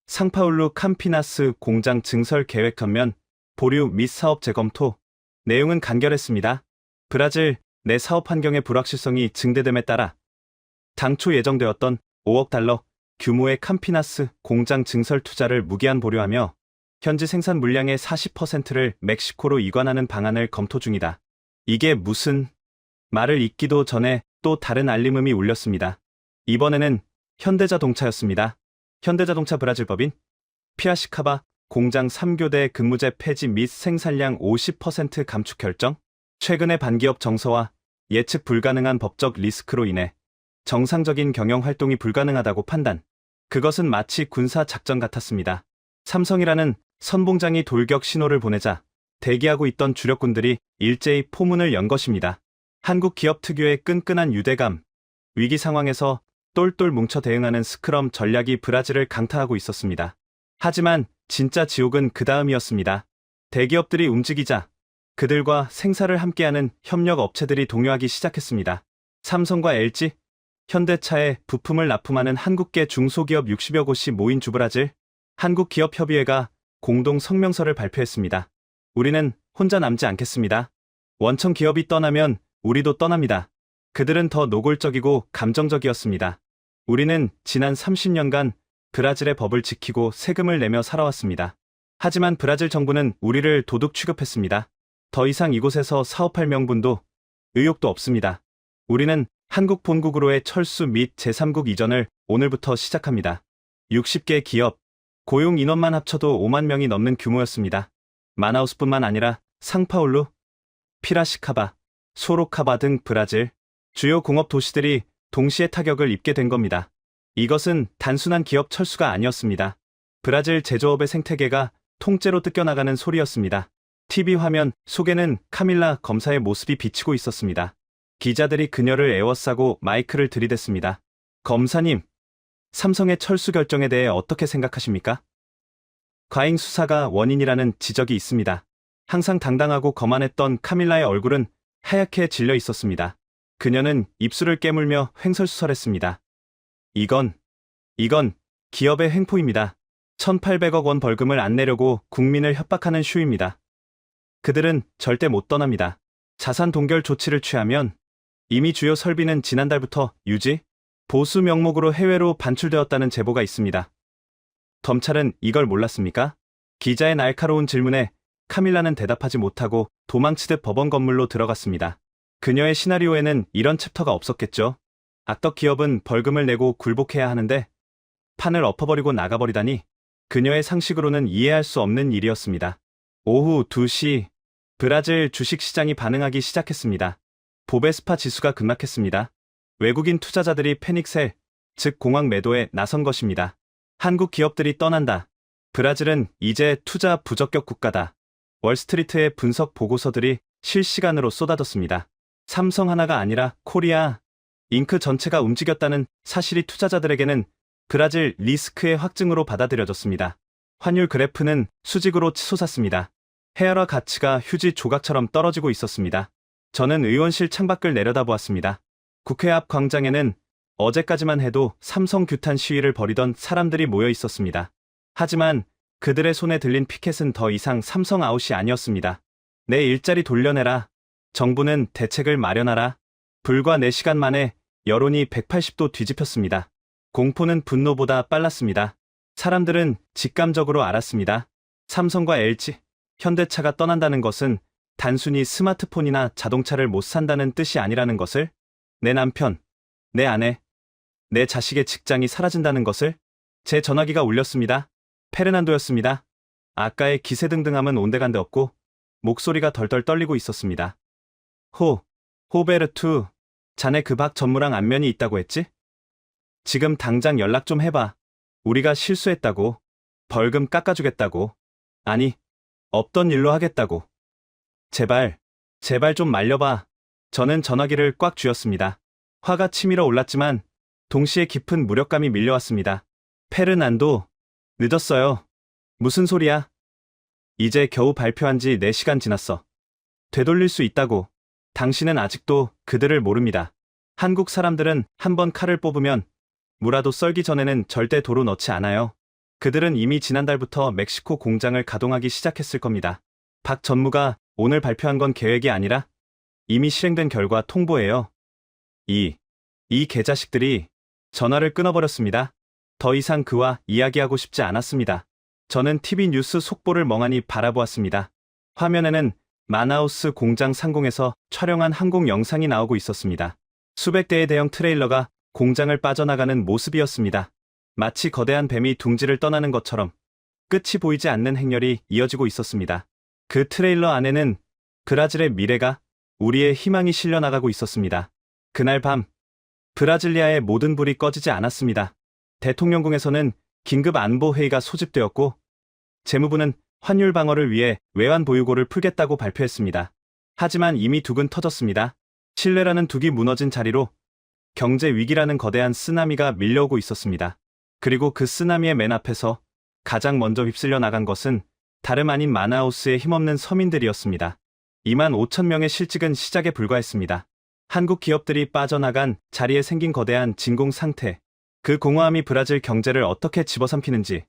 상파울루 캄피나스 공장 증설 계획 전면 보류 및 사업 재검토. 내용은 간결했습니다. 브라질 내 사업 환경의 불확실성이 증대됨에 따라 당초 예정되었던 5억 달러 규모의 캄피나스 공장 증설 투자를 무기한 보류하며 현지 생산 물량의 40%를 멕시코로 이관하는 방안을 검토 중이다. 이게 무슨 말을 잇기도 전에 또 다른 알림음이 울렸습니다. 이번에는 현대자동차였습니다. 현대자동차 브라질 법인 피아시카바 공장 3교대 근무제 폐지 및 생산량 50% 감축 결정. 최근의 반기업 정서와 예측 불가능한 법적 리스크로 인해 정상적인 경영 활동이 불가능하다고 판단. 그것은 마치 군사 작전 같았습니다. 삼성이라는 선봉장이 돌격 신호를 보내자 대기하고 있던 주력군들이 일제히 포문을 연 것입니다. 한국 기업 특유의 끈끈한 유대감, 위기 상황에서 똘똘 뭉쳐 대응하는 스크럼 전략이 브라질을 강타하고 있었습니다. 하지만 진짜 지옥은 그 다음이었습니다. 대기업들이 움직이자 그들과 생사를 함께하는 협력 업체들이 동요하기 시작했습니다. 삼성과 LG, 현대차에 부품을 납품하는 한국계 중소기업 60여 곳이 모인 주브라질 한국기업협의회가 공동 성명서를 발표했습니다. 우리는 혼자 남지 않겠습니다. 원청 기업이 떠나면 우리도 떠납니다. 그들은 더 노골적이고 감정적이었습니다. 우리는 지난 30년간 브라질의 법을 지키고 세금을 내며 살아왔습니다. 하지만 브라질 정부는 우리를 도둑 취급했습니다. 더 이상 이곳에서 사업할 명분도 의욕도 없습니다. 우리는 한국 본국으로의 철수 및 제3국 이전을 오늘부터 시작합니다. 60개 기업, 고용 인원만 합쳐도 5만 명이 넘는 규모였습니다. 마나우스뿐만 아니라 상파울루, 피라시카바, 소로카바 등 브라질 주요 공업 도시들이 동시에 타격을 입게 된 겁니다. 이것은 단순한 기업 철수가 아니었습니다. 브라질 제조업의 생태계가 통째로 뜯겨나가는 소리였습니다. TV 화면 속에는 카밀라 검사의 모습이 비치고 있었습니다. 기자들이 그녀를 에워싸고 마이크를 들이댔습니다. 검사님, 삼성의 철수 결정에 대해 어떻게 생각하십니까? 과잉 수사가 원인이라는 지적이 있습니다. 항상 당당하고 거만했던 카밀라의 얼굴은 하얗게 질려 있었습니다. 그녀는 입술을 깨물며 횡설수설했습니다. 이건 기업의 횡포입니다. 1,800억 원 벌금을 안 내려고 국민을 협박하는 쇼입니다. 그들은 절대 못 떠납니다. 자산 동결 조치를 취하면 이미 주요 설비는 지난달부터 유지, 보수 명목으로 해외로 반출되었다는 제보가 있습니다. 검찰은 이걸 몰랐습니까? 기자의 날카로운 질문에 카밀라는 대답하지 못하고 도망치듯 법원 건물로 들어갔습니다. 그녀의 시나리오에는 이런 챕터가 없었겠죠. 악덕 기업은 벌금을 내고 굴복해야 하는데 판을 엎어버리고 나가버리다니 그녀의 상식으로는 이해할 수 없는 일이었습니다. 오후 2시 브라질 주식시장이 반응하기 시작했습니다. 보베스파 지수가 급락했습니다. 외국인 투자자들이 패닉셀, 즉 공황 매도에 나선 것입니다. 한국 기업들이 떠난다. 브라질은 이제 투자 부적격 국가다. 월스트리트의 분석 보고서들이 실시간으로 쏟아졌습니다. 삼성 하나가 아니라 코리아, 잉크 전체가 움직였다는 사실이 투자자들에게는 브라질 리스크의 확증으로 받아들여졌습니다. 환율 그래프는 수직으로 치솟았습니다. 헤아라 가치가 휴지 조각처럼 떨어지고 있었습니다. 저는 의원실 창밖을 내려다보았습니다. 국회 앞 광장에는 어제까지만 해도 삼성 규탄 시위를 벌이던 사람들이 모여 있었습니다. 하지만 그들의 손에 들린 피켓은 더 이상 삼성 아웃이 아니었습니다. 내 일자리 돌려내라. 정부는 대책을 마련하라. 불과 4시간 만에 여론이 180도 뒤집혔습니다. 공포는 분노보다 빨랐습니다. 사람들은 직감적으로 알았습니다. 삼성과 LG, 현대차가 떠난다는 것은 단순히 스마트폰이나 자동차를 못 산다는 뜻이 아니라는 것을, 내 남편, 내 아내, 내 자식의 직장이 사라진다는 것을. 제 전화기가 울렸습니다. 페르난도였습니다. 아까의 기세등등함은 온데간데 없고 목소리가 덜덜 떨리고 있었습니다. 호베르투, 자네 그 박 전무랑 안면이 있다고 했지? 지금 당장 연락 좀 해봐. 우리가 실수했다고. 벌금 깎아주겠다고. 아니, 없던 일로 하겠다고. 제발 좀 말려봐. 저는 전화기를 꽉 쥐었습니다. 화가 치밀어 올랐지만 동시에 깊은 무력감이 밀려왔습니다. 페르난도, 늦었어요. 무슨 소리야? 이제 겨우 발표한 지 4시간 지났어. 되돌릴 수 있다고. 당신은 아직도 그들을 모릅니다. 한국 사람들은 한번 칼을 뽑으면 무라도 썰기 전에는 절대 도로 넣지 않아요. 그들은 이미 지난달부터 멕시코 공장을 가동하기 시작했을 겁니다. 박 전무가 오늘 발표한 건 계획이 아니라 이미 실행된 결과 통보예요. 이 개자식들이. 전화를 끊어버렸습니다. 더 이상 그와 이야기하고 싶지 않았습니다. 저는 TV 뉴스 속보를 멍하니 바라보았습니다. 화면에는 마나우스 공장 상공에서 촬영한 항공 영상이 나오고 있었습니다. 수백 대의 대형 트레일러가 공장을 빠져나가는 모습이었습니다. 마치 거대한 뱀이 둥지를 떠나는 것처럼 끝이 보이지 않는 행렬이 이어지고 있었습니다. 그 트레일러 안에는 브라질의 미래가, 우리의 희망이 실려나가고 있었습니다. 그날 밤 브라질리아의 모든 불이 꺼지지 않았습니다. 대통령궁에서는 긴급 안보회의가 소집되었고 재무부는 환율 방어를 위해 외환 보유고를 풀겠다고 발표했습니다. 하지만 이미 둑은 터졌습니다. 신뢰라는 둑이 무너진 자리로 경제 위기라는 거대한 쓰나미가 밀려오고 있었습니다. 그리고 그 쓰나미의 맨 앞에서 가장 먼저 휩쓸려 나간 것은 다름 아닌 마나우스의 힘없는 서민들이었습니다. 2만 5천 명의 실직은 시작에 불과했습니다. 한국 기업들이 빠져나간 자리에 생긴 거대한 진공 상태. 그 공허함이 브라질 경제를 어떻게 집어삼키는지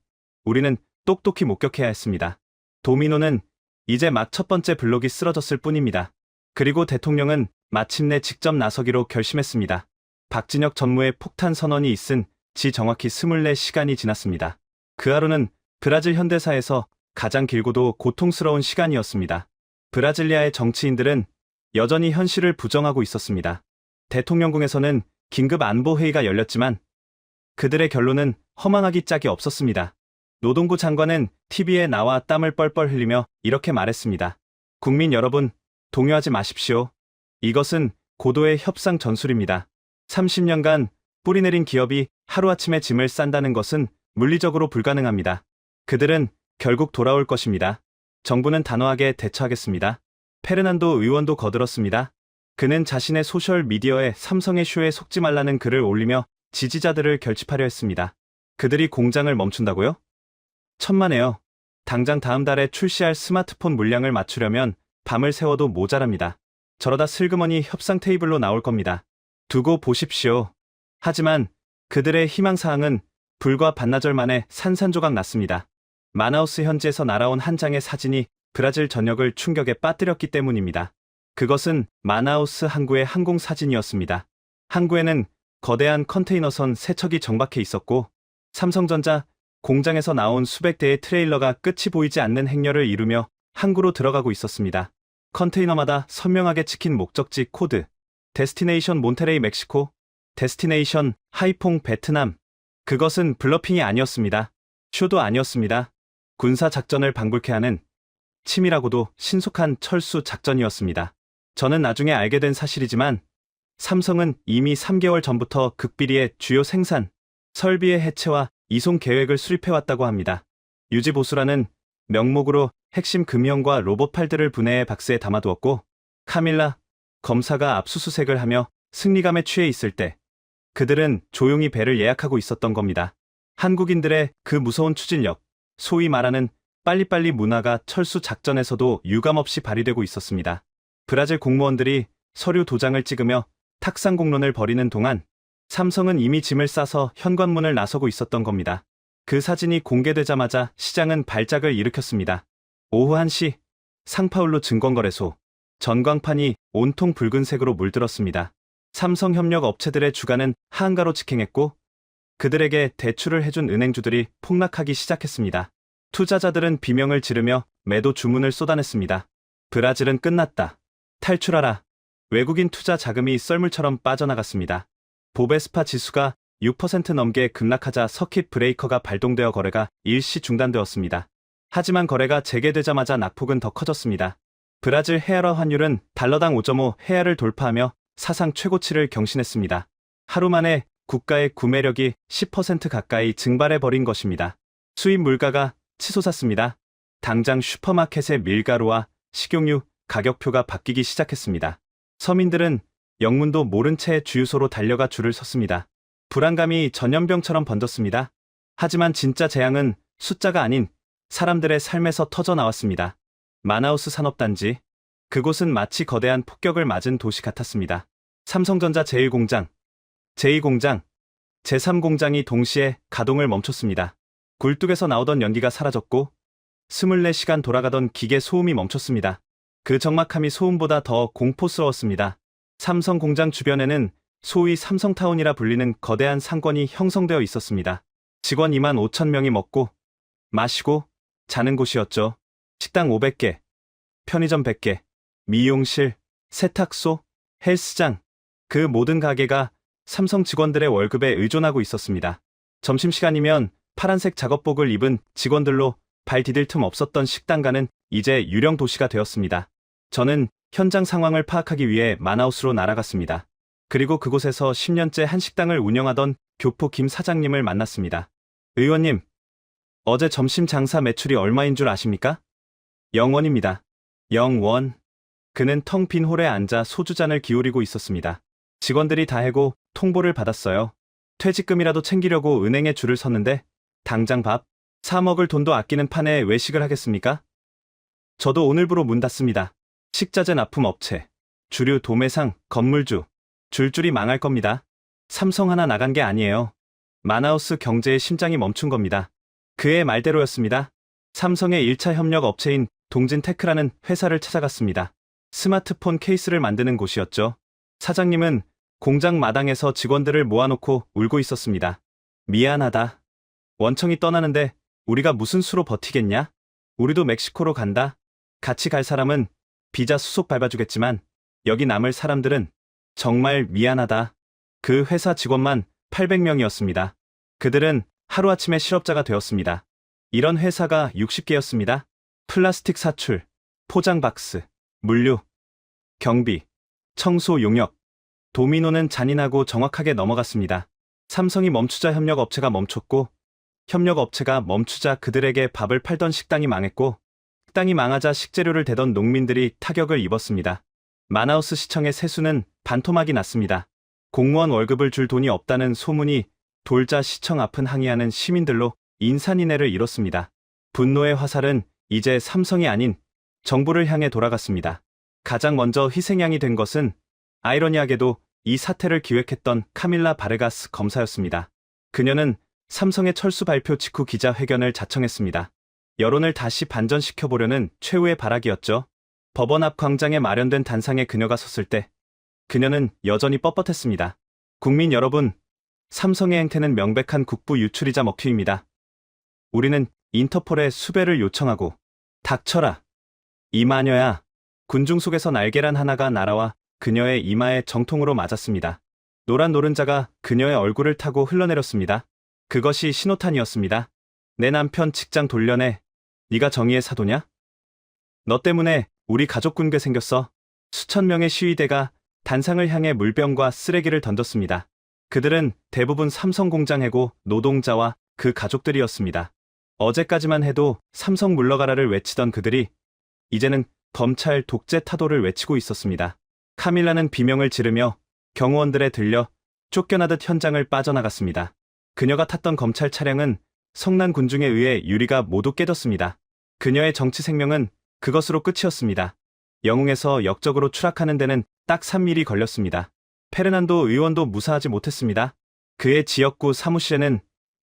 우리는 똑똑히 목격해야 했습니다. 도미노는 이제 막 첫 번째 블록이 쓰러졌을 뿐입니다. 그리고 대통령은 마침내 직접 나서기로 결심했습니다. 박진혁 전무의 폭탄 선언이 있은 지 정확히 24시간이 지났습니다. 그 하루는 브라질 현대사에서 가장 길고도 고통스러운 시간이었습니다. 브라질리아의 정치인들은 여전히 현실을 부정하고 있었습니다. 대통령궁에서는 긴급 안보회의가 열렸지만 그들의 결론은 허망하기 짝이 없었습니다. 노동부 장관은 TV에 나와 땀을 뻘뻘 흘리며 이렇게 말했습니다. 국민 여러분, 동요하지 마십시오. 이것은 고도의 협상 전술입니다. 30년간 뿌리내린 기업이 하루아침에 짐을 싼다는 것은 물리적으로 불가능합니다. 그들은 결국 돌아올 것입니다. 정부는 단호하게 대처하겠습니다. 페르난도 의원도 거들었습니다. 그는 자신의 소셜미디어에 삼성의 쇼에 속지 말라는 글을 올리며 지지자들을 결집하려 했습니다. 그들이 공장을 멈춘다고요? 천만에요. 당장 다음 달에 출시할 스마트폰 물량을 맞추려면 밤을 새워도 모자랍니다. 저러다 슬그머니 협상 테이블로 나올 겁니다. 두고 보십시오. 하지만 그들의 희망사항은 불과 반나절 만에 산산조각 났습니다. 마나우스 현지에서 날아온 한 장의 사진이 브라질 전역을 충격에 빠뜨렸기 때문입니다. 그것은 마나우스 항구의 항공 사진이었습니다. 항구에는 거대한 컨테이너선 3척이 정박해 있었고 삼성전자 공장에서 나온 수백 대의 트레일러가 끝이 보이지 않는 행렬을 이루며 항구로 들어가고 있었습니다. 컨테이너마다 선명하게 찍힌 목적지 코드, 데스티네이션 몬테레이 멕시코, 데스티네이션 하이퐁 베트남. 그것은 블러핑이 아니었습니다. 쇼도 아니었습니다. 군사 작전을 방불케 하는 치밀하고도 신속한 철수 작전이었습니다. 저는 나중에 알게 된 사실이지만 삼성은 이미 3개월 전부터 극비리의 주요 생산, 설비의 해체와 이송 계획을 수립해왔다고 합니다. 유지보수라는 명목으로 핵심 금형과 로봇팔들을 분해해 박스에 담아두었고 카밀라 검사가 압수수색을 하며 승리감에 취해 있을 때 그들은 조용히 배를 예약하고 있었던 겁니다. 한국인들의 그 무서운 추진력, 소위 말하는 빨리빨리 문화가 철수 작전에서도 유감없이 발휘되고 있었습니다. 브라질 공무원들이 서류 도장을 찍으며 탁상 공론을 벌이는 동안 삼성은 이미 짐을 싸서 현관문을 나서고 있었던 겁니다. 그 사진이 공개되자마자 시장은 발작을 일으켰습니다. 오후 1시 상파울루 증권거래소 전광판이 온통 붉은색으로 물들었습니다. 삼성협력 업체들의 주가는 하한가로 직행했고 그들에게 대출을 해준 은행주들이 폭락하기 시작했습니다. 투자자들은 비명을 지르며 매도 주문을 쏟아냈습니다. 브라질은 끝났다. 탈출하라. 외국인 투자 자금이 썰물처럼 빠져나갔습니다. 보베스파 지수가 6% 넘게 급락하자 서킷 브레이커가 발동되어 거래가 일시 중단되었습니다. 하지만 거래가 재개되자마자 낙폭은 더 커졌습니다. 브라질 헤아라 환율은 달러당 5.5 헤아를 돌파하며 사상 최고치를 경신했습니다. 하루 만에 국가의 구매력이 10% 가까이 증발해버린 것입니다. 수입 물가가 치솟았습니다. 당장 슈퍼마켓의 밀가루와 식용유 가격표가 바뀌기 시작했습니다. 서민들은 영문도 모른 채 주유소로 달려가 줄을 섰습니다. 불안감이 전염병처럼 번졌습니다. 하지만 진짜 재앙은 숫자가 아닌 사람들의 삶에서 터져나왔습니다. 마나우스 산업단지. 그곳은 마치 거대한 폭격을 맞은 도시 같았습니다. 삼성전자 제1공장, 제2공장, 제3공장이 동시에 가동을 멈췄습니다. 굴뚝에서 나오던 연기가 사라졌고 24시간 돌아가던 기계 소음이 멈췄습니다. 그 적막함이 소음보다 더 공포스러웠습니다. 삼성 공장 주변에는 소위 삼성타운이라 불리는 거대한 상권이 형성되어 있었습니다. 직원 2만 5천 명이 먹고 마시고 자는 곳이었죠. 식당 500개, 편의점 100개, 미용실, 세탁소, 헬스장, 그 모든 가게가 삼성 직원들의 월급에 의존하고 있었습니다. 점심시간이면 파란색 작업복을 입은 직원들로 발 디딜 틈 없었던 식당가는 이제 유령 도시가 되었습니다. 저는 현장 상황을 파악하기 위해 마나우스로 날아갔습니다. 그리고 그곳에서 10년째 한 식당을 운영하던 교포 김 사장님을 만났습니다. 의원님, 어제 점심 장사 매출이 얼마인 줄 아십니까? 0원입니다. 0원. 그는 텅 빈 홀에 앉아 소주잔을 기울이고 있었습니다. 직원들이 다 해고 통보를 받았어요. 퇴직금이라도 챙기려고 은행에 줄을 섰는데 당장 밥 사 먹을 돈도 아끼는 판에 외식을 하겠습니까? 저도 오늘부로 문 닫습니다. 식자재 납품 업체, 주류 도매상, 건물주, 줄줄이 망할 겁니다. 삼성 하나 나간 게 아니에요. 마나우스 경제의 심장이 멈춘 겁니다. 그의 말대로였습니다. 삼성의 1차 협력 업체인 동진테크라는 회사를 찾아갔습니다. 스마트폰 케이스를 만드는 곳이었죠. 사장님은 공장 마당에서 직원들을 모아놓고 울고 있었습니다. 미안하다. 원청이 떠나는데 우리가 무슨 수로 버티겠냐? 우리도 멕시코로 간다. 같이 갈 사람은 비자 수속 밟아주겠지만 여기 남을 사람들은 정말 미안하다. 그 회사 직원만 800명이었습니다. 그들은 하루아침에 실업자가 되었습니다. 이런 회사가 60개였습니다. 플라스틱 사출, 포장 박스, 물류, 경비, 청소 용역. 도미노는 잔인하고 정확하게 넘어갔습니다. 삼성이 멈추자 협력업체가 멈췄고, 협력업체가 멈추자 그들에게 밥을 팔던 식당이 망했고, 식당이 망하자 식재료를 대던 농민들이 타격을 입었습니다. 마나우스 시청의 세수는 반토막이 났습니다. 공무원 월급을 줄 돈이 없다는 소문이 돌자 시청 앞은 항의하는 시민들로 인산인해를 이뤘습니다. 분노의 화살은 이제 삼성이 아닌 정부를 향해 돌아갔습니다. 가장 먼저 희생양이 된 것은 아이러니하게도 이 사태를 기획했던 카밀라 바르가스 검사였습니다. 그녀는 삼성의 철수 발표 직후 기자회견을 자청했습니다. 여론을 다시 반전시켜보려는 최후의 발악이었죠. 법원 앞 광장에 마련된 단상에 그녀가 섰을 때 그녀는 여전히 뻣뻣했습니다. 국민 여러분, 삼성의 행태는 명백한 국부 유출이자 먹튀입니다. 우리는 인터폴에 수배를 요청하고 닥쳐라. 이 마녀야. 군중 속에서 날개란 하나가 날아와 그녀의 이마에 정통으로 맞았습니다. 노란 노른자가 그녀의 얼굴을 타고 흘러내렸습니다. 그것이 신호탄이었습니다. 내 남편 직장 돌려내. 네가 정의의 사도냐? 너 때문에 우리 가족 굶게 생겼어. 수천 명의 시위대가 단상을 향해 물병과 쓰레기를 던졌습니다. 그들은 대부분 삼성 공장 해고 노동자와 그 가족들이었습니다. 어제까지만 해도 삼성 물러가라를 외치던 그들이 이제는 검찰 독재 타도를 외치고 있었습니다. 카밀라는 비명을 지르며 경호원들에 들려 쫓겨나듯 현장을 빠져나갔습니다. 그녀가 탔던 검찰 차량은 성난 군중에 의해 유리가 모두 깨졌습니다. 그녀의 정치 생명은 그것으로 끝이었습니다. 영웅에서 역적으로 추락하는 데는 딱 3일이 걸렸습니다. 페르난도 의원도 무사하지 못했습니다. 그의 지역구 사무실에는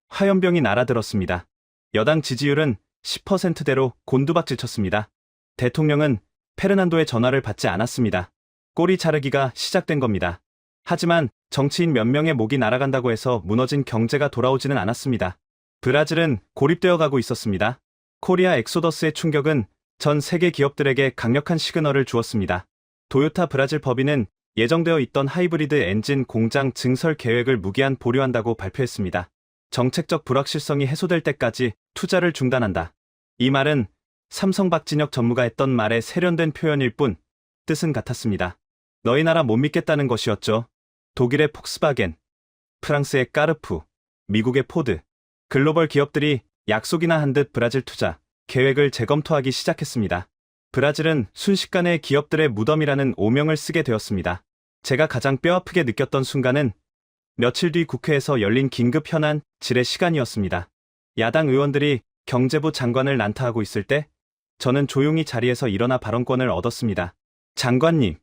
화염병이 날아들었습니다. 여당 지지율은 10%대로 곤두박질 쳤습니다. 대통령은 페르난도의 전화를 받지 않았습니다. 꼬리 자르기가 시작된 겁니다. 하지만 정치인 몇 명의 목이 날아간다고 해서 무너진 경제가 돌아오지는 않았습니다. 브라질은 고립되어 가고 있었습니다. 코리아 엑소더스의 충격은 전 세계 기업들에게 강력한 시그널을 주었습니다. 도요타 브라질 법인은 예정되어 있던 하이브리드 엔진 공장 증설 계획을 무기한 보류한다고 발표했습니다. 정책적 불확실성이 해소될 때까지 투자를 중단한다. 이 말은 삼성 박진혁 전무가 했던 말에 세련된 표현일 뿐 뜻은 같았습니다. 너희 나라 못 믿겠다는 것이었죠. 독일의 폭스바겐, 프랑스의 까르푸, 미국의 포드, 글로벌 기업들이 약속이나 한 듯 브라질 투자 계획을 재검토하기 시작했습니다. 브라질은 순식간에 기업들의 무덤이라는 오명을 쓰게 되었습니다. 제가 가장 뼈아프게 느꼈던 순간은 며칠 뒤 국회에서 열린 긴급 현안 질의 시간이었습니다. 야당 의원들이 경제부 장관을 난타하고 있을 때 저는 조용히 자리에서 일어나 발언권을 얻었습니다. 장관님,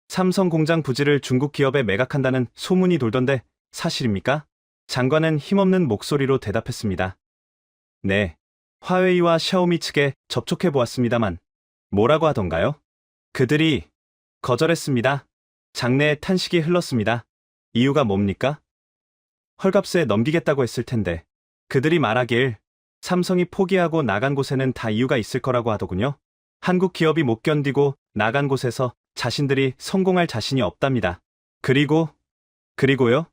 삼성 공장 부지를 중국 기업에 매각한다는 소문이 돌던데 사실입니까? 장관은 힘없는 목소리로 대답했습니다. 네, 화웨이와 샤오미 측에 접촉해 보았습니다만 뭐라고 하던가요? 그들이 거절했습니다. 장내에 탄식이 흘렀습니다. 이유가 뭡니까? 헐값에 넘기겠다고 했을 텐데 그들이 말하길 삼성이 포기하고 나간 곳에는 다 이유가 있을 거라고 하더군요. 한국 기업이 못 견디고 나간 곳에서 자신들이 성공할 자신이 없답니다. 그리고요?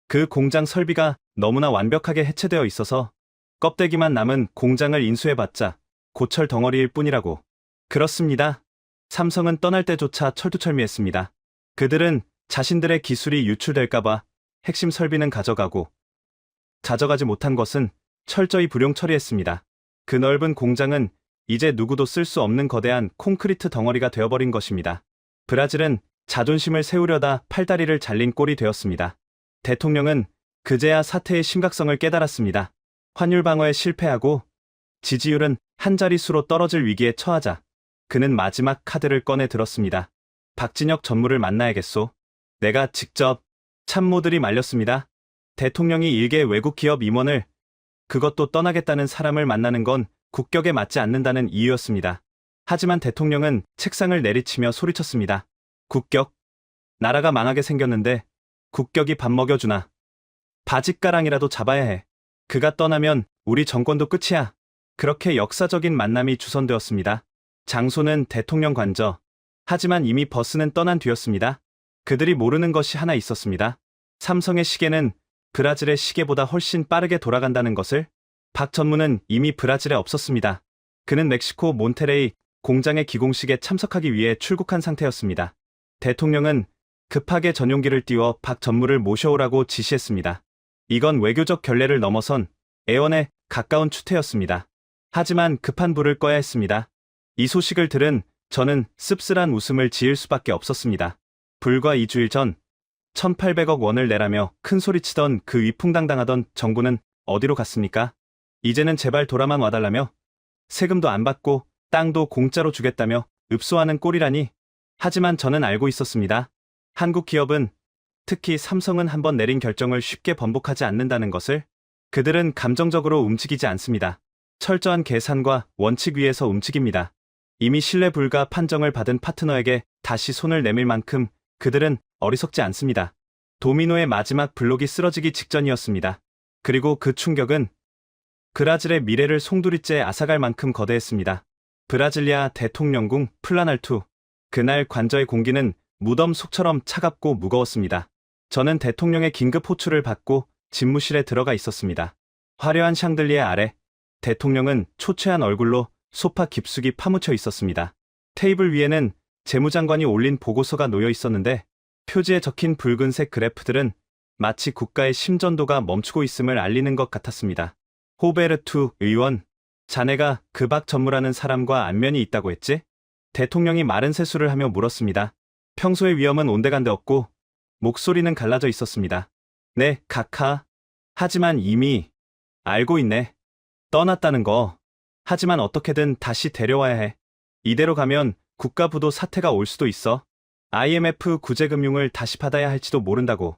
그 공장 설비가 너무나 완벽하게 해체되어 있어서 껍데기만 남은 공장을 인수해봤자 고철 덩어리일 뿐이라고. 그렇습니다. 삼성은 떠날 때조차 철두철미했습니다. 그들은 자신들의 기술이 유출될까봐 핵심 설비는 가져가지 못한 것은 철저히 불용 처리했습니다. 그 넓은 공장은 이제 누구도 쓸 수 없는 거대한 콘크리트 덩어리가 되어버린 것입니다. 브라질은 자존심을 세우려다 팔다리를 잘린 꼴이 되었습니다. 대통령은 그제야 사태의 심각성을 깨달았습니다. 환율 방어에 실패하고 지지율은 한 자릿수로 떨어질 위기에 처하자 그는 마지막 카드를 꺼내 들었습니다. 박진혁 전무를 만나야겠소. 내가 직접 참모들이 말렸습니다. 대통령이 일개 외국 기업 임원을, 그것도 떠나겠다는 사람을 만나는 건 국격에 맞지 않는다는 이유였습니다. 하지만 대통령은 책상을 내리치며 소리쳤습니다. 국격? 나라가 망하게 생겼는데 국격이 밥 먹여주나. 바짓가랑이라도 잡아야 해. 그가 떠나면 우리 정권도 끝이야. 그렇게 역사적인 만남이 주선되었습니다. 장소는 대통령 관저. 하지만 이미 버스는 떠난 뒤였습니다. 그들이 모르는 것이 하나 있었습니다. 삼성의 시계는 브라질의 시계보다 훨씬 빠르게 돌아간다는 것을. 박 전무는 이미 브라질에 없었습니다. 그는 멕시코 몬테레이 공장의 기공식에 참석하기 위해 출국한 상태였습니다. 대통령은 급하게 전용기를 띄워 박 전무를 모셔오라고 지시했습니다. 이건 외교적 결례를 넘어선 애원에 가까운 추태였습니다. 하지만 급한 불을 꺼야 했습니다. 이 소식을 들은 저는 씁쓸한 웃음을 지을 수밖에 없었습니다. 불과 2주일 전 1,800억 원을 내라며 큰소리치던 그 위풍당당하던 정부는 어디로 갔습니까? 이제는 제발 돌아만 와달라며 세금도 안 받고 땅도 공짜로 주겠다며 읍소하는 꼴이라니. 하지만 저는 알고 있었습니다. 한국 기업은, 특히 삼성은 한번 내린 결정을 쉽게 번복하지 않는다는 것을. 그들은 감정적으로 움직이지 않습니다. 철저한 계산과 원칙 위에서 움직입니다. 이미 신뢰 불가 판정을 받은 파트너에게 다시 손을 내밀 만큼 그들은 어리석지 않습니다. 도미노의 마지막 블록이 쓰러지기 직전이었습니다. 그리고 그 충격은 브라질의 미래를 송두리째 앗아갈 만큼 거대했습니다. 브라질리아 대통령궁 플라날투. 그날 관저의 공기는 무덤 속처럼 차갑고 무거웠습니다. 저는 대통령의 긴급 호출을 받고 집무실에 들어가 있었습니다. 화려한 샹들리에 아래 대통령은 초췌한 얼굴로 소파 깊숙이 파묻혀 있었습니다. 테이블 위에는 재무장관이 올린 보고서가 놓여 있었는데 표지에 적힌 붉은색 그래프들은 마치 국가의 심전도가 멈추고 있음을 알리는 것 같았습니다. 호베르투 의원, 자네가 그 박 전무라는 사람과 안면이 있다고 했지? 대통령이 마른 세수를 하며 물었습니다. 평소의 위험은 온데간데 없고 목소리는 갈라져 있었습니다. 네, 카카. 하지만 이미 알고 있네. 떠났다는 거. 하지만 어떻게든 다시 데려와야 해. 이대로 가면 국가부도 사태가 올 수도 있어. IMF 구제금융을 다시 받아야 할지도 모른다고.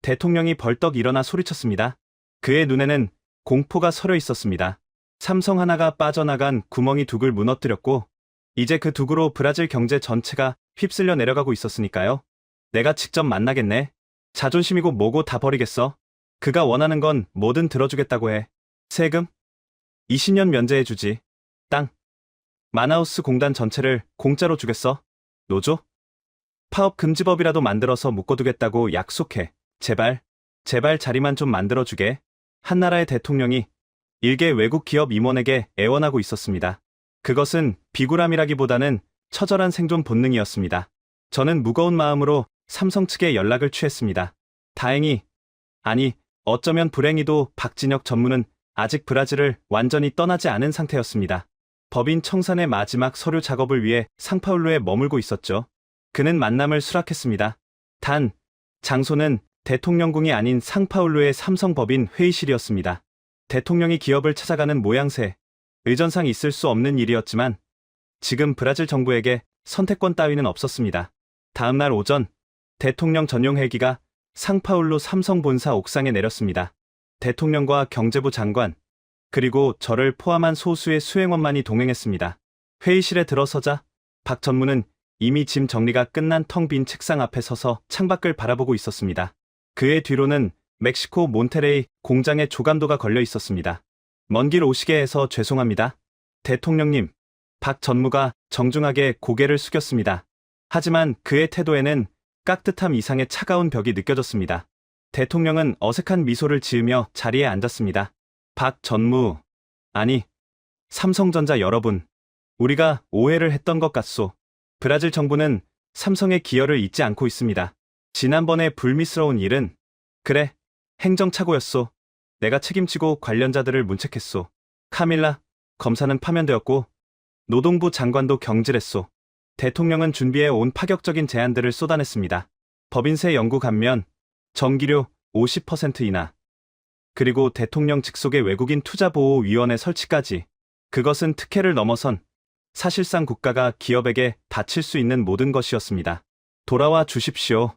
대통령이 벌떡 일어나 소리쳤습니다. 그의 눈에는 공포가 서려 있었습니다. 삼성 하나가 빠져나간 구멍이 둑을 무너뜨렸고 이제 그 둑으로 브라질 경제 전체가 휩쓸려 내려가고 있었으니까요. 내가 직접 만나겠네. 자존심이고 뭐고 다 버리겠어. 그가 원하는 건 뭐든 들어주겠다고 해. 세금? 20년 면제해주지. 땅. 마나우스 공단 전체를 공짜로 주겠어. 노조? 파업 금지법이라도 만들어서 묶어두겠다고 약속해. 제발, 제발 자리만 좀 만들어주게. 한 나라의 대통령이 일개 외국 기업 임원에게 애원하고 있었습니다. 그것은 비굴함이라기보다는 처절한 생존 본능이었습니다. 저는 무거운 마음으로 삼성 측에 연락을 취했습니다. 다행히, 아니, 어쩌면 불행히도 박진혁 전무는 아직 브라질을 완전히 떠나지 않은 상태였습니다. 법인 청산의 마지막 서류 작업을 위해 상파울루에 머물고 있었죠. 그는 만남을 수락했습니다. 단, 장소는 대통령궁이 아닌 상파울루의 삼성법인 회의실이었습니다. 대통령이 기업을 찾아가는 모양새, 의전상 있을 수 없는 일이었지만 지금 브라질 정부에게 선택권 따위는 없었습니다. 다음 날 오전, 대통령 전용 헬기가 상파울루 삼성 본사 옥상에 내렸습니다. 대통령과 경제부 장관, 그리고 저를 포함한 소수의 수행원만이 동행했습니다. 회의실에 들어서자 박 전무는 이미 짐 정리가 끝난 텅 빈 책상 앞에 서서 창밖을 바라보고 있었습니다. 그의 뒤로는 멕시코 몬테레이 공장의 조감도가 걸려 있었습니다. 먼 길 오시게 해서 죄송합니다. 대통령님, 박 전무가 정중하게 고개를 숙였습니다. 하지만 그의 태도에는 깍듯함 이상의 차가운 벽이 느껴졌습니다. 대통령은 어색한 미소를 지으며 자리에 앉았습니다. 박 전무, 아니, 삼성전자 여러분, 우리가 오해를 했던 것 같소. 브라질 정부는 삼성의 기여를 잊지 않고 있습니다. 지난번의 불미스러운 일은, 그래, 행정착오였소. 내가 책임지고 관련자들을 문책했소. 카밀라 검사는 파면되었고 노동부 장관도 경질했소. 대통령은 준비해 온 파격적인 제안들을 쏟아냈습니다. 법인세 영구 감면, 전기료 50% 인하, 그리고 대통령 직속의 외국인 투자보호위원회 설치까지. 그것은 특혜를 넘어선 사실상 국가가 기업에게 바칠 수 있는 모든 것이었습니다. 돌아와 주십시오.